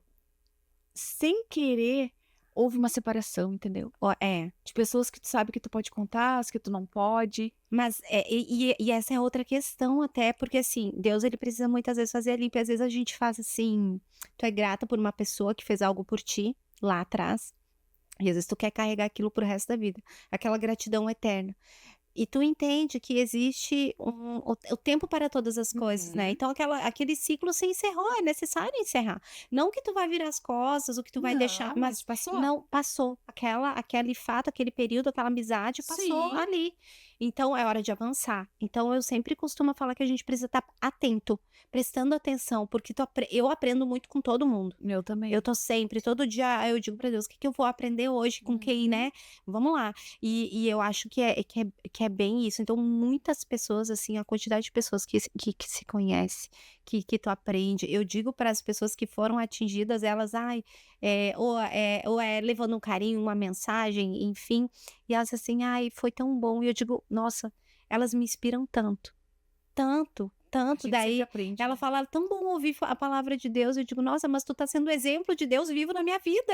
sem querer, houve uma separação, entendeu? Ó, é. De pessoas que tu sabe que tu pode contar, as que tu não pode. Mas, e essa é outra questão até, porque assim, Deus ele precisa muitas vezes fazer a limpa, às vezes a gente faz assim, tu é grata por uma pessoa que fez algo por ti, lá atrás, e às vezes tu quer carregar aquilo pro resto da vida, aquela gratidão eterna. E tu entende que existe o tempo para todas as coisas, né, Uhum. então aquele ciclo se encerrou, é necessário encerrar. Não que tu vai virar as costas, o que tu vai deixar, Não, mas mas passou. não, passou. Aquele fato, aquele período, aquela amizade passou Sim. ali. Então é hora de avançar. Então eu sempre costumo falar que a gente precisa estar atento, prestando atenção, porque eu aprendo muito com todo mundo. Eu também. Eu tô sempre, todo dia eu digo pra Deus: "O que que eu vou aprender hoje, com quem, Uhum. né? Vamos lá". E eu acho que é bem isso. Então muitas pessoas, assim, a quantidade de pessoas que se conhece, que tu aprende. Eu digo para as pessoas que foram atingidas, elas, ai, ou é levando um carinho, uma mensagem, enfim, e elas assim: "Ai, foi tão bom". E eu digo: "Nossa, elas me inspiram tanto, tanto, A tanto". gente sempre Daí aprende, ela né. fala: "Tão bom ouvir a palavra de Deus". Eu digo: "Nossa, mas tu tá sendo exemplo de Deus vivo na minha vida".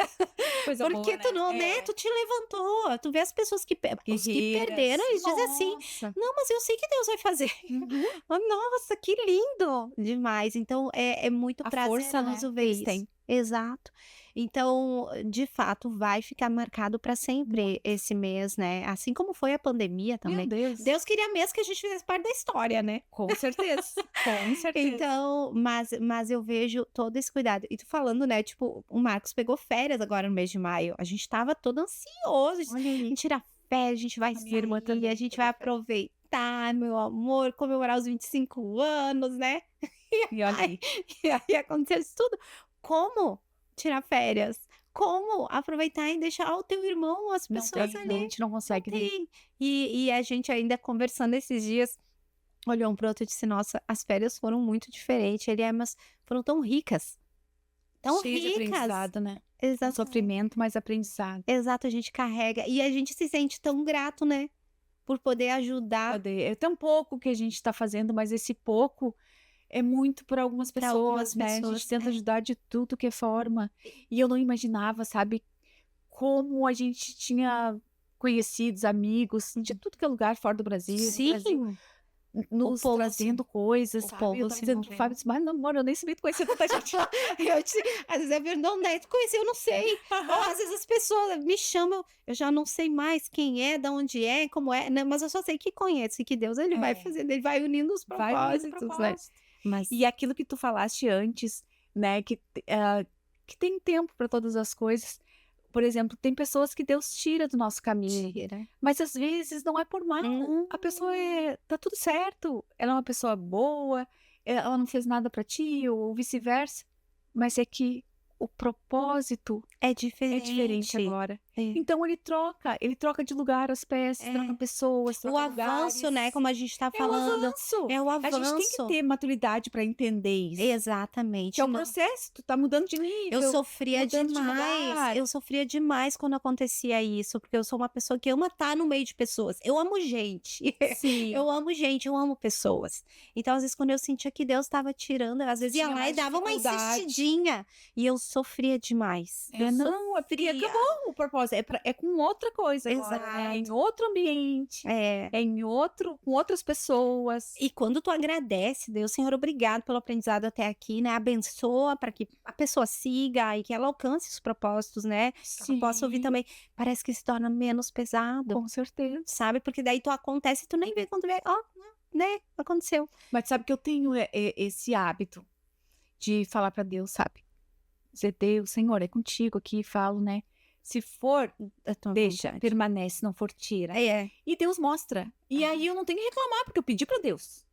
Coisa boa, Porque tu né. não, né, É. tu te levantou, tu vê as pessoas os que perderam, Guerreiras. eles dizem assim: Nossa. "Não, mas eu sei que Deus vai fazer". Uhum. Oh, nossa, que lindo! Demais. Então é muito A força, prazeroso né, que ver eles isso. têm. Exato. Então, de fato, vai ficar marcado para sempre Muito. esse mês, né, assim como foi a pandemia Meu também. Deus. Deus queria mesmo que a gente fizesse parte da história, né. Com certeza, com certeza. Então, mas eu vejo todo esse cuidado. E tu falando, né, tipo, o Marcos pegou férias agora no mês de maio, a gente estava todo ansioso, Olha a aí, gente tira férias, a gente vai a minha irmã sair, a também gente vai pegou férias. aproveitar, meu amor, comemorar os 25 anos, né. E olha Ai, aí, e aí aconteceu isso tudo. Como tirar férias? Como aproveitar e deixar o teu irmão, as não pessoas tem, não, a ali? gente não Não consegue, né. tem. E a gente ainda conversando esses dias, olhou um pro outro e disse: "Nossa, as férias foram muito diferentes". Ele: "É, mas foram tão ricas, tão Cheio de ricas". aprendizado, né. Com Exatamente. sofrimento, mas aprendizado. Exato, a gente carrega e a gente se sente tão grato, né, por poder ajudar Poder é tão pouco que a gente está fazendo, mas esse pouco é muito para algumas para algumas pessoas, né. A gente pessoas. tenta É. ajudar de tudo que é forma. E eu não imaginava, sabe, como a gente tinha conhecidos, amigos de Uhum. tudo que é lugar fora do Brasil, do Brasil, Sim, o nos povo se trazendo coisas, o sabe. Eu povo estava se dizendo para o Fábio, moveu. disse: "Mas não, amor, eu nem sabia que tu conhecia tanta gente". Eu te Às vezes é verdade, onde é que tu conheceu? Eu não sei. Ou às vezes as pessoas me chamam, eu já não sei mais quem é, da onde é, como é, né, mas eu só sei que conhece, que Deus ele vai É, fazendo, ele vai unindo os vai unindo propósitos, né. propósito. Mas E aquilo que tu falaste antes, né, que tem tempo para todas as coisas. Por exemplo, tem pessoas que Deus tira do nosso caminho, tira. mas às vezes não é por mal. Não, A pessoa tá tudo certo, ela é uma pessoa boa, ela não fez nada para ti ou vice-versa, mas é que o propósito é é diferente diferente. agora. Então ele troca de lugar as peças, troca pessoas, O troca avanço, né, lugares. como a gente tá É o falando. avanço. É o A gente tem que avanço. ter maturidade para entender isso. Que Exatamente. é um processo, tu tá mudando de Eu nível, sofria mudando de demais, lugar. eu sofria demais quando acontecia isso, porque eu sou uma pessoa que ama estar no meio de pessoas. Eu amo gente. Sim. Eu amo gente, eu amo pessoas. Então, às vezes, quando eu sentia que Deus estava tirando, eu, às vezes ia Tinha lá e mais dava uma dificuldade. insistidinha. E eu sofria demais. Eu Não, é porque sofria. acabou o propósito. É com outra coisa agora, né? É em outro ambiente, É. é em outro, com outras pessoas. E quando tu agradece, Deus, Senhor, obrigado pelo aprendizado até aqui, né? Abençoa para que a pessoa siga e que ela alcance os propósitos, né? Que ela possa ouvir Sim, também. Parece que se torna menos pesado, com certeza. sabe? Porque daí tu acontece e tu nem vê quando vê, ó, né? Aconteceu. Mas sabe que eu tenho esse hábito de falar para Deus, sabe? Dizer, Deus, Senhor, é contigo aqui, falo, né? Se for, Da tua deixa, vontade. permanece, não for, tira. É, E Deus mostra. E aí eu não tenho que reclamar, porque eu pedi para Deus.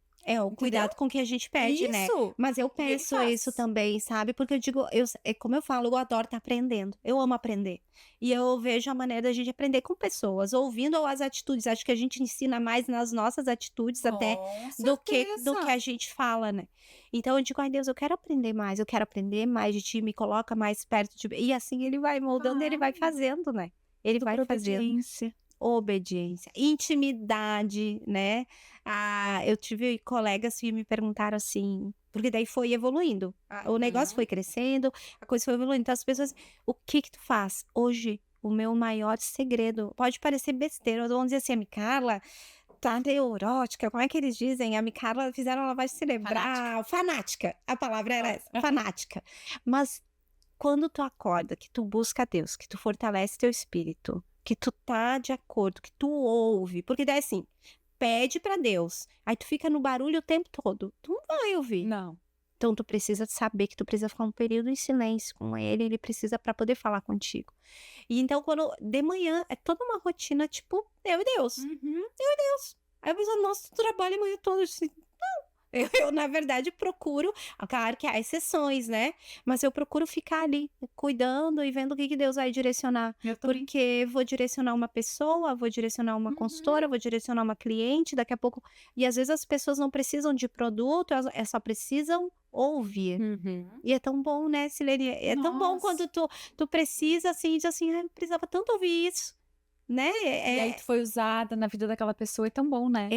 o cuidado com que a gente pede, né? Isso! Mas eu E ele penso faz. isso também, sabe? Porque eu digo, é como eu falo, eu adoro estar aprendendo. Eu amo aprender. E eu vejo a maneira da gente aprender com pessoas, ouvindo as atitudes. Acho que a gente ensina mais nas nossas atitudes até Com do que certeza. a gente fala, né? Então eu digo, ai Deus, eu quero aprender mais, eu quero aprender mais de ti, me coloca mais perto de. E assim ele vai moldando, ele vai fazendo, né? Ele Tudo vai por fazendo. obediência. Obediência, intimidade, né? Eu tive colegas que me perguntaram assim, porque daí foi evoluindo. O negócio foi crescendo, a coisa foi evoluindo. Então as pessoas, o que que tu faz? Hoje, o meu maior segredo, pode parecer besteira, vão dizer assim, a Micarla tá neurótica, como é que eles dizem? A Micarla fizeram lavagem cerebral, fanática. A palavra era essa, fanática. Mas quando tu acorda, que tu busca Deus, que tu fortalece teu espírito, que tu tá de acordo, que tu ouve, porque daí assim, pede pra Deus, aí tu fica no barulho o tempo todo, tu não vai ouvir. Não. Então tu precisa saber que tu precisa ficar um período em silêncio com ele precisa para poder falar contigo. E então quando de manhã é toda uma rotina tipo eu e Deus. Aí a pessoa, nossa, tu trabalha a manhã toda assim. Eu, na verdade, procuro, claro que há exceções, né? Mas eu procuro ficar ali, cuidando e vendo o que Deus vai direcionar. Eu também. Porque vou direcionar uma pessoa, vou direcionar uma consultora, vou direcionar uma cliente, daqui a pouco. E às vezes as pessoas não precisam de produto, elas só precisam ouvir. E é tão bom, né, Silene? É tão bom quando tu precisa, assim, diz assim, eu precisava tanto ouvir isso, né? E aí tu foi usada na vida daquela pessoa, é tão bom, né?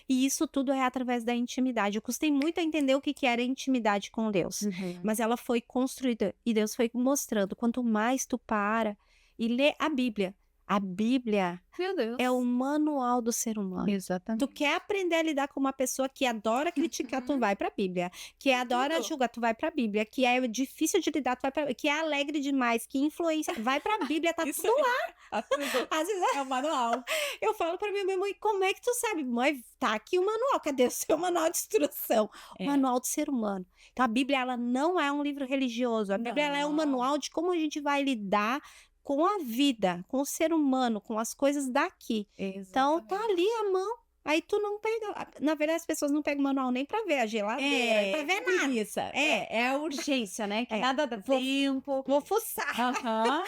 E isso tudo é através da intimidade. Eu custei muito a entender o que que era intimidade com Deus, mas ela foi construída e Deus foi mostrando. Quanto mais tu para e lê a Bíblia Meu Deus. é o manual do ser humano. Exatamente. Tu quer aprender a lidar com uma pessoa que adora criticar, tu vai pra Bíblia. Que adora tudo. julgar, tu vai pra Bíblia. Que é difícil de lidar, tu vai pra. Que é alegre demais, que influencia, vai pra Bíblia, tá Isso tudo aí. lá. Tá tudo. Às vezes É o manual. eu falo pra minha mãe, como é que tu sabe? Mãe, tá aqui o manual, cadê o seu manual de instrução? O É. manual do ser humano. Então a Bíblia, ela não é um livro religioso. A Bíblia, ela é um Não. manual de como a gente vai lidar com a vida, com o ser humano, com as coisas daqui. Então tá ali a mão. Aí tu não pega. Na verdade, as pessoas não pegam o manual nem pra ver a geladeira, pra ver nada. preguiça. É a urgência, né? Que É. nada dá tempo. Vou fuçar. Aham.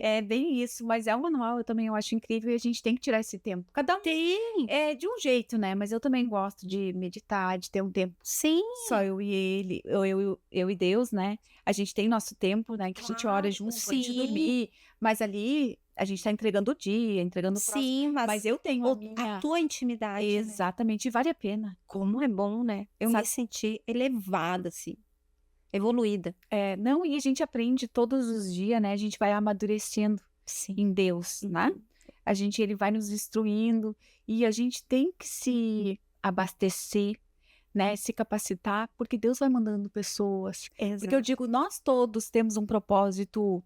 É bem isso, mas é um manual, eu acho incrível e a gente tem que tirar esse tempo. Cada um Tem. é de um jeito, né? Mas eu também gosto de meditar, de ter um tempo Sim. só eu e ele, eu e Deus, né? A gente tem nosso tempo, né? Que a gente ora Claro, junto antes de sim. dormir, mas ali a gente tá entregando o dia, entregando o próximo. Sim, Mas eu tenho a a minha. tua intimidade. Né? Exatamente, e vale a pena. Como é bom, né? Eu me Sabe? senti elevada, assim. Evoluída. Não, e a gente aprende todos os dias, né? A gente vai amadurecendo Sim. em Deus, né? Ele vai nos instruindo e a gente tem que se abastecer, né? Se capacitar, porque Deus vai mandando pessoas. Porque eu digo, nós todos temos um propósito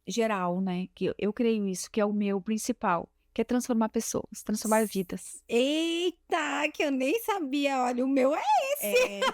geral, né? Que eu creio isso, que é o meu principal, que é transformar pessoas, transformar vidas. Eita, que eu nem sabia. Olha, o meu é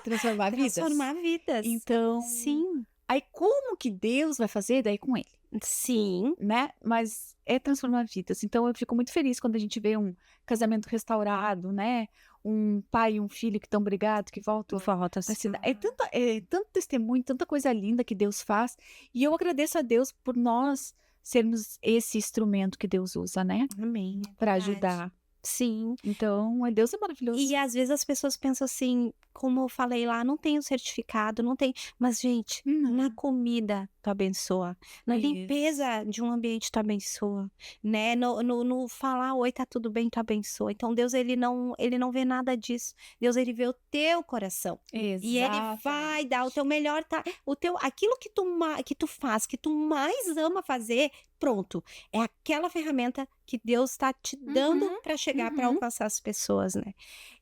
Transformar vidas. transformar vidas. Então, Sim. aí como que Deus vai fazer? Daí com ele. Sim. Né? Mas é transformar vidas. Então eu fico muito feliz quando a gente vê um casamento restaurado, né? Um pai e um filho que estão brigados, que voltam Volta pra cidade. É tanto testemunho, tanta coisa linda que Deus faz. E eu agradeço a Deus por nós sermos esse instrumento que Deus usa, né, Amém, é para verdade. ajudar. Sim. Então, Deus é maravilhoso. E às vezes as pessoas pensam assim, como eu falei lá, não tem o certificado, não tem. Mas, gente, na comida tu abençoa, na Isso. limpeza de um ambiente tu abençoa, né? No falar, oi, tá tudo bem, tu abençoa. Então Deus, ele não vê nada disso. Deus, ele vê o teu coração. E ele vai dar o teu melhor, tá? Aquilo que tu faz, que tu mais ama fazer, pronto. É aquela ferramenta que Deus está te dando Uhum, para chegar, para uhum. alcançar as pessoas, né?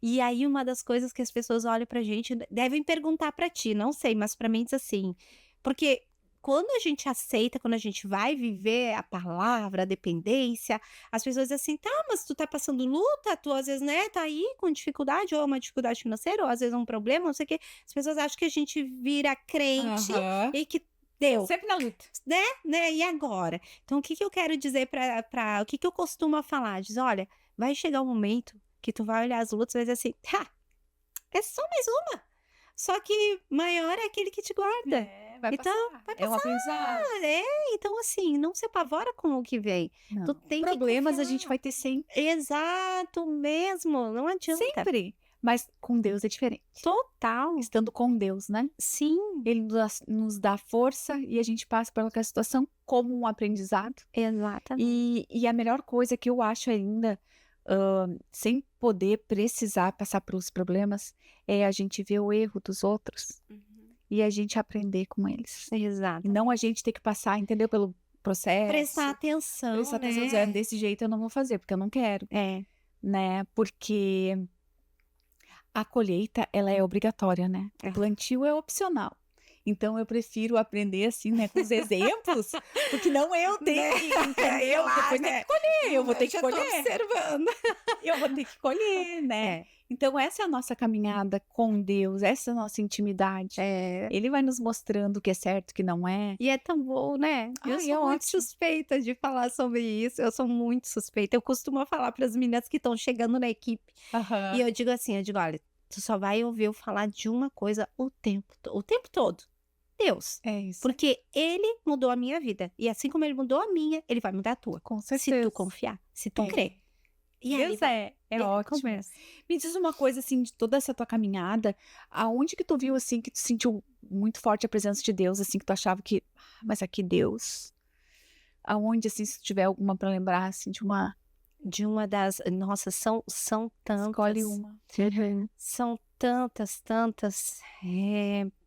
E aí uma das coisas que as pessoas olham pra gente, devem perguntar pra ti, não sei, mas pra mim diz assim, porque quando a gente aceita, quando a gente vai viver a palavra, a dependência, as pessoas dizem assim, tá, mas tu tá passando luta, tu às vezes, né, tá aí com dificuldade, ou é uma dificuldade financeira, ou às vezes é um problema, não sei o quê. As pessoas acham que a gente vira crente Aham. e que deu, Sempre na luta. né? E agora? Então, o que que eu quero dizer o que que eu costumo falar? Diz, olha, vai chegar um momento que tu vai olhar as lutas e vai dizer assim, ha, é só mais uma. Só que maior é aquele que te guarda. Vai Então, passar. vai É um passar. aprendizado. Então assim, não se apavora com o que vem. Tu Não. tem que Problemas a confiar. gente vai ter sempre. Exato mesmo, não adianta. Sempre. Mas com Deus é diferente. Total. Estando com Deus, né? Sim, Ele nos dá força e a gente passa por aquela situação como um aprendizado. exatamente. E a melhor coisa que eu acho ainda, sem poder precisar passar pelos problemas, é a gente ver o erro dos outros e a gente aprender com eles. E Exato. não a gente ter que passar, entendeu? Pelo processo. Prestar atenção, Prestar atenção, né? desse jeito eu não vou fazer, porque eu não quero, É, né? Porque a colheita, ela é obrigatória, né? É. O plantio é opcional. Então eu prefiro aprender assim, né, com os exemplos, porque não eu tenho Né? que, entendeu? Lá, Depois tem né? que colher, eu vou ter que já tô colher, observando. eu vou ter que colher, né? É, Então essa é a nossa caminhada com Deus, essa é a nossa intimidade. é. Ele vai nos mostrando o que é certo, o que não é. E é tão bom, né? Eu Ai, sou é muito ótimo. suspeita de falar sobre isso, eu sou muito suspeita. Eu costumo falar para as meninas que estão chegando na equipe, Aham. e eu digo assim, olha, tu só vai ouvir eu falar de uma coisa o tempo todo. Deus. É isso. Porque ele mudou a minha vida. E assim como ele mudou a minha, ele vai mudar a tua. Com Se certeza. tu confiar, se tu É. crer. E aí, Deus é ótimo. começa. Me diz uma coisa, assim, de toda essa tua caminhada, aonde que tu viu, assim, que tu sentiu muito forte a presença de Deus, assim, que tu achava que, mas aqui Deus, aonde, assim, se tu tiver alguma pra lembrar, assim, de uma, De uma das. Nossa, são tantas. escolhe uma. São tantas.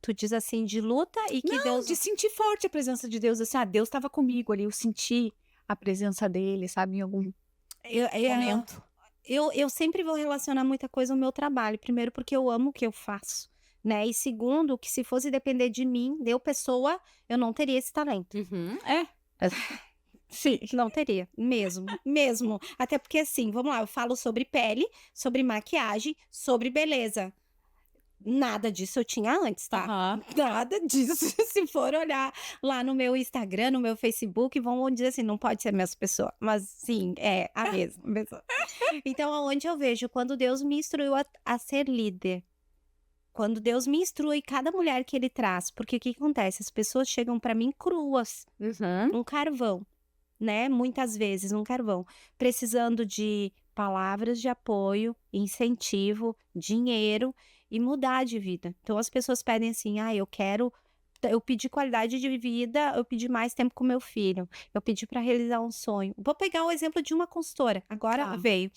Tu diz assim, de luta e que Não, Deus. de sentir forte a presença de Deus, assim, Deus estava comigo ali, eu senti a presença dele, sabe, em algum momento. Eu sempre vou relacionar muita coisa ao meu trabalho. Primeiro, porque eu amo o que eu faço. Né? E segundo, que se fosse depender de mim, de eu pessoa, eu não teria esse talento. É. Sim. Não teria, mesmo. Até porque assim, vamos lá, eu falo sobre pele, sobre maquiagem, sobre beleza. Nada disso eu tinha antes, tá? Aham. Nada disso. Se for olhar lá no meu Instagram, no meu Facebook, vão dizer assim, não pode ser a mesma pessoa. Mas sim, é a mesma pessoa. Então, aonde eu vejo, quando Deus me instruiu a ser líder, quando Deus me instrui cada mulher que Ele traz, porque o que acontece? As pessoas chegam para mim cruas, um carvão, né? Muitas vezes um carvão, precisando de palavras de apoio, incentivo, dinheiro e mudar de vida. Então as pessoas pedem assim: "Ah, eu pedi qualidade de vida, eu pedi mais tempo com meu filho, eu pedi para realizar um sonho". Vou pegar o exemplo de uma consultora, agora Tá. veio.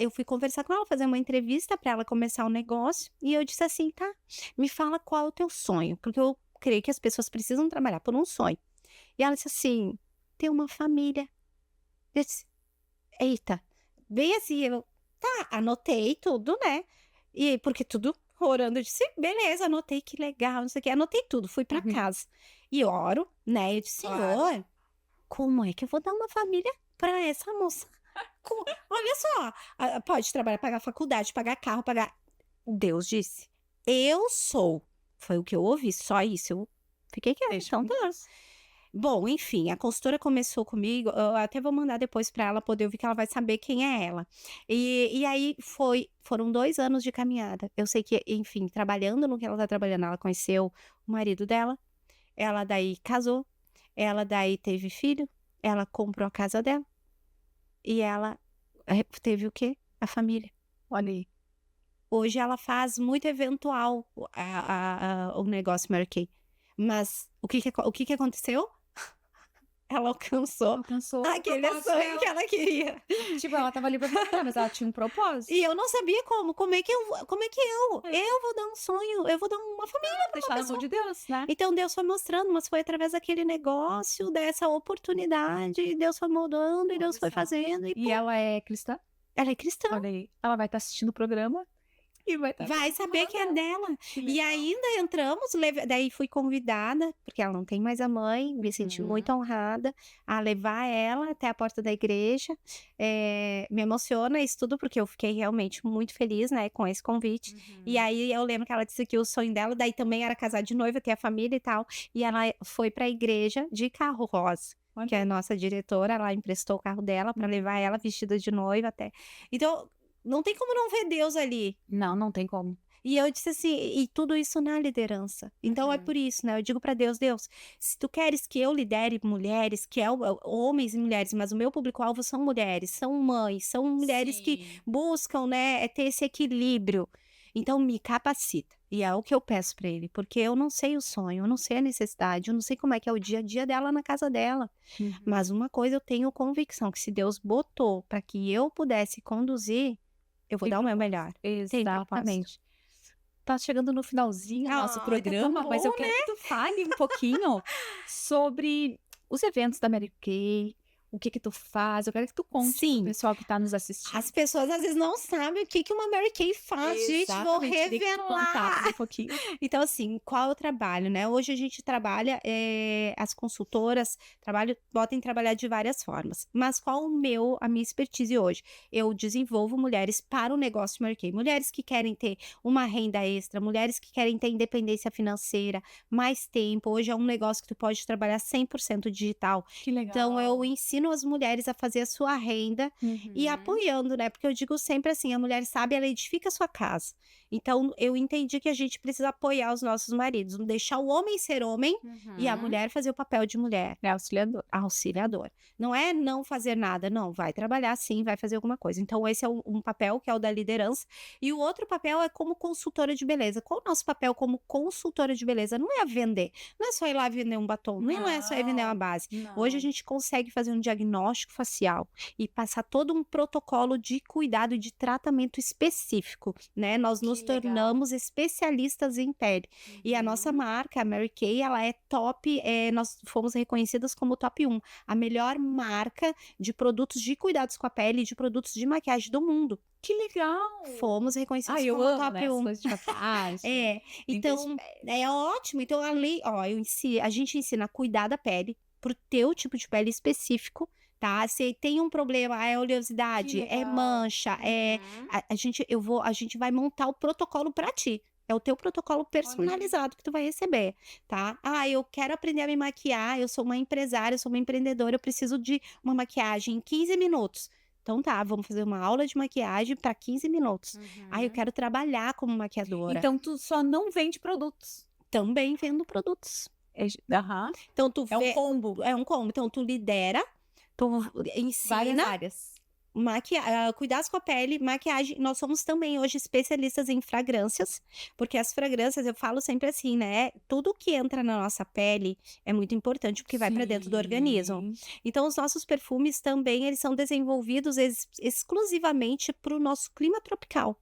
Eu fui conversar com ela, fazer uma entrevista para ela começar um negócio, e eu disse assim: "Tá, me fala qual é o teu sonho", porque eu creio que as pessoas precisam trabalhar por um sonho. E ela disse assim: "Ter uma família". Eu disse: "Eita", bem assim, eu, tá, anotei tudo, né, e porque tudo orando, eu disse: "Beleza, anotei, que legal, não sei o quê", anotei tudo, fui pra Uhum. casa. E oro, né, eu disse: Claro. "Senhor, como é que eu vou dar uma família pra essa moça? Olha só, pode trabalhar, pagar faculdade, pagar carro, pagar". Deus disse: "Eu sou". Foi o que eu ouvi, só isso, eu fiquei quieta, Deixa então com tá. Deus. Bom, enfim, a consultora começou comigo, eu até vou mandar depois para ela poder ouvir, que ela vai saber quem é ela. E aí foram 2 anos de caminhada. Eu sei que, enfim, trabalhando no que ela tá trabalhando, ela conheceu o marido dela, ela daí casou, Ela daí teve filho, ela comprou a casa dela e ela teve o quê? A família. Olha aí. Hoje ela faz muito eventual o negócio Mary Kay. Mas o que que aconteceu? Ela alcançou Alcançou o aquele propósito sonho dela. que ela queria. Tipo, ela estava ali pra trabalhar, mas ela tinha um propósito. E eu não sabia como é que eu vou dar um sonho, eu vou dar uma família pra Deixar uma na mão pessoa. de Deus, né? Então Deus foi mostrando, mas foi através daquele negócio, dessa oportunidade, e Deus foi moldando, e Deus foi Olha só. fazendo, e E ela é cristã? ela é cristã. Olha aí. Ela vai estar assistindo o programa e vai estar Vai saber que é dela. Que E legal. ainda entramos, daí fui convidada, porque ela não tem mais a mãe, me senti muito honrada a levar ela até a porta da igreja. Me emociona isso tudo, porque eu fiquei realmente muito feliz, né, com esse convite. E aí eu lembro que ela disse que o sonho dela, daí também era casar de noiva, ter a família e tal. E ela foi pra igreja de carro rosa. Olha Que é a aí. nossa diretora, ela emprestou o carro dela pra levar ela vestida de noiva até. Então, não tem como não ver Deus ali. Não, não tem como. E eu disse assim, e tudo isso na liderança. Então é por isso, né? Eu digo para Deus, Deus, se tu queres que eu lidere mulheres, que homens e mulheres, mas o meu público-alvo são mulheres, são mães, são mulheres que buscam, né, ter esse equilíbrio. Então me capacita. E é o que eu peço para ele, porque eu não sei o sonho, eu não sei a necessidade, eu não sei como é que é o dia a dia dela na casa dela. Mas uma coisa eu tenho convicção, que se Deus botou para que eu pudesse conduzir, eu vou Tem dar o meu propósito. melhor. Tem propósito. Exatamente. Tá chegando no finalzinho do nosso Ai, tá programa, tão mas eu bom, quero que tu fale um pouquinho sobre os eventos da Mary Kay, o que que tu faz. Eu quero que tu conte pro Sim. pessoal que tá nos assistindo. As pessoas às vezes não sabem o que que uma Mary Kay faz, gente, vou Exatamente, queria que tu contasse revelar. um pouquinho. Então, assim, qual é o trabalho, né? Hoje a gente trabalha, as consultoras podem trabalhar de várias formas. Mas qual a minha expertise hoje? Eu desenvolvo mulheres para o negócio Mary Kay. Mulheres que querem ter uma renda extra, mulheres que querem ter independência financeira, mais tempo. Hoje é um negócio que tu pode trabalhar 100% digital. Que legal. Então, eu ensino as mulheres a fazer a sua renda e apoiando, né? Porque eu digo sempre assim, a mulher sabe, ela edifica a sua casa. Então, eu entendi que a gente precisa apoiar os nossos maridos, não deixar o homem ser homem e a mulher fazer o papel de mulher. É auxiliador. Auxiliador. Não é não fazer nada, não. Vai trabalhar sim, vai fazer alguma coisa. Então, esse é um papel que é o da liderança. E o outro papel é como consultora de beleza. Qual o nosso papel como consultora de beleza? Não é vender. Não é só ir lá vender um batom. Não é só ir vender uma base. Hoje a gente consegue fazer um diagnóstico facial e passar todo um protocolo de cuidado e de tratamento específico, né? Nós nos legal. tornamos especialistas em pele. E a nossa marca, a Mary Kay, ela é top, nós fomos reconhecidas como top 1, a melhor marca de produtos de cuidados com a pele e de produtos de maquiagem do mundo. Que legal! Fomos reconhecidas Ai, eu como amo, top né, as 1. coisas de maquiagem. Então, é ótimo. Então, a gente ensina a cuidar da pele pro teu tipo de pele específico, tá? Se tem um problema, é oleosidade, é legal. mancha, a gente vai montar o protocolo pra ti. É o teu protocolo personalizado que tu vai receber, tá? Ah, eu quero aprender a me maquiar, eu sou uma empresária, eu sou uma empreendedora, eu preciso de uma maquiagem em 15 minutos. Então tá, vamos fazer uma aula de maquiagem para 15 minutos. Ah, eu quero trabalhar como maquiadora. Então, tu só não vende produtos. Também vendo produtos. Então tu É um combo. É um combo. Então tu lidera, tu Várias ensina áreas. cuidados com a pele, maquiagem. Nós somos também hoje especialistas em fragrâncias, porque as fragrâncias, eu falo sempre assim, né? Tudo que entra na nossa pele é muito importante, porque vai para dentro do organismo. Então, os nossos perfumes também, eles são desenvolvidos exclusivamente para o nosso clima tropical.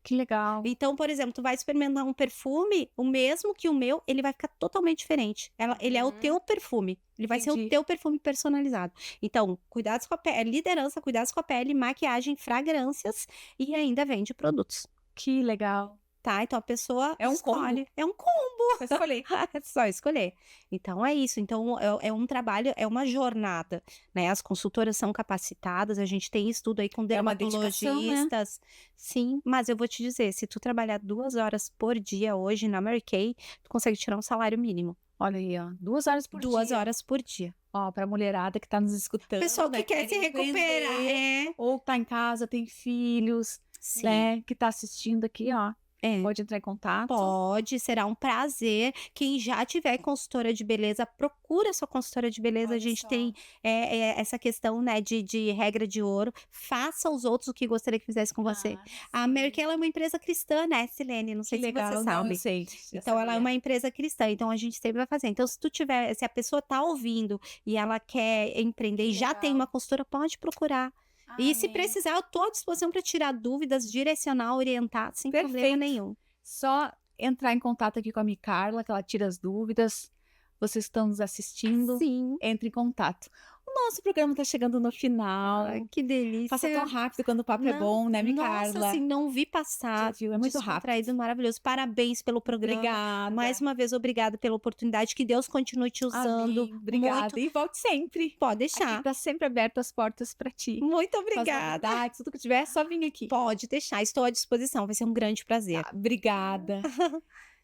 Que legal. Então, por exemplo, tu vai experimentar um perfume, o mesmo que o meu, ele vai ficar totalmente diferente. Ele é o teu perfume. Ele vai ser o Entendi. teu perfume personalizado. Então, cuidados com a pele, liderança, cuidados com a pele, maquiagem, fragrâncias e ainda vende produtos. Que legal. Tá? Então a pessoa É um escolhe. combo. É um combo. Só escolher. É só escolher. Então é isso. Então é um trabalho, é uma jornada, né? As consultoras são capacitadas, a gente tem estudo aí com É uma dedicação, né? dermatologistas. Sim, mas eu vou te dizer, se tu trabalhar 2 horas por dia hoje na Mary Kay, tu consegue tirar um salário mínimo. Olha aí, ó. 2 horas por 2 dia. horas por dia. Ó, pra mulherada que tá nos escutando. Pessoal que né, quer se recuperar. empreender, ou tá em casa, tem filhos, Sim. né? Que tá assistindo aqui, ó. É. Pode entrar em contato? Pode, será um prazer. Quem já tiver consultora de beleza, procura sua consultora de beleza. A Olha gente só. tem essa questão, né, de regra de ouro. Faça aos outros o que gostaria que fizesse com você. A Sim. Merck, ela é uma empresa cristã, né, Silene? Não Que sei se você legal. Não, eu sabe. sei, já Então, ela é sabia. uma empresa cristã, então a gente sempre vai fazer. Então, se a pessoa tá ouvindo e ela quer empreender Que e já tem legal. uma consultora, pode procurar. E se Amém. precisar, eu tô à disposição para tirar dúvidas, direcionar, orientar, sem problema Perfeito. nenhum. Só entrar em contato aqui com a Micarla, que ela tira as dúvidas. Vocês estão nos assistindo, Sim. entre em contato. O nosso programa está chegando no final. Ai, que delícia. Passa tão rápido quando o papo é Não, bom, né, nossa, Micarla? assim, não vi passar. Já viu? É muito Descontraído, rápido. maravilhoso. Parabéns pelo programa. Obrigada. Mais uma vez, obrigada pela oportunidade. Que Deus continue te usando. Amém. Obrigada. Muito. E volte sempre. Pode Aqui deixar. está sempre aberto as portas para ti. Muito Com as obrigada. novidades, tudo que tiver, é só vir aqui. Pode deixar, estou à disposição. Vai ser um grande prazer. Tá, obrigada.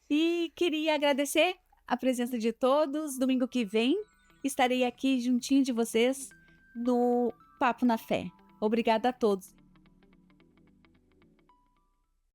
E queria agradecer a presença de todos. Domingo que vem estarei aqui juntinho de vocês no Papo na Fé. Obrigada a todos.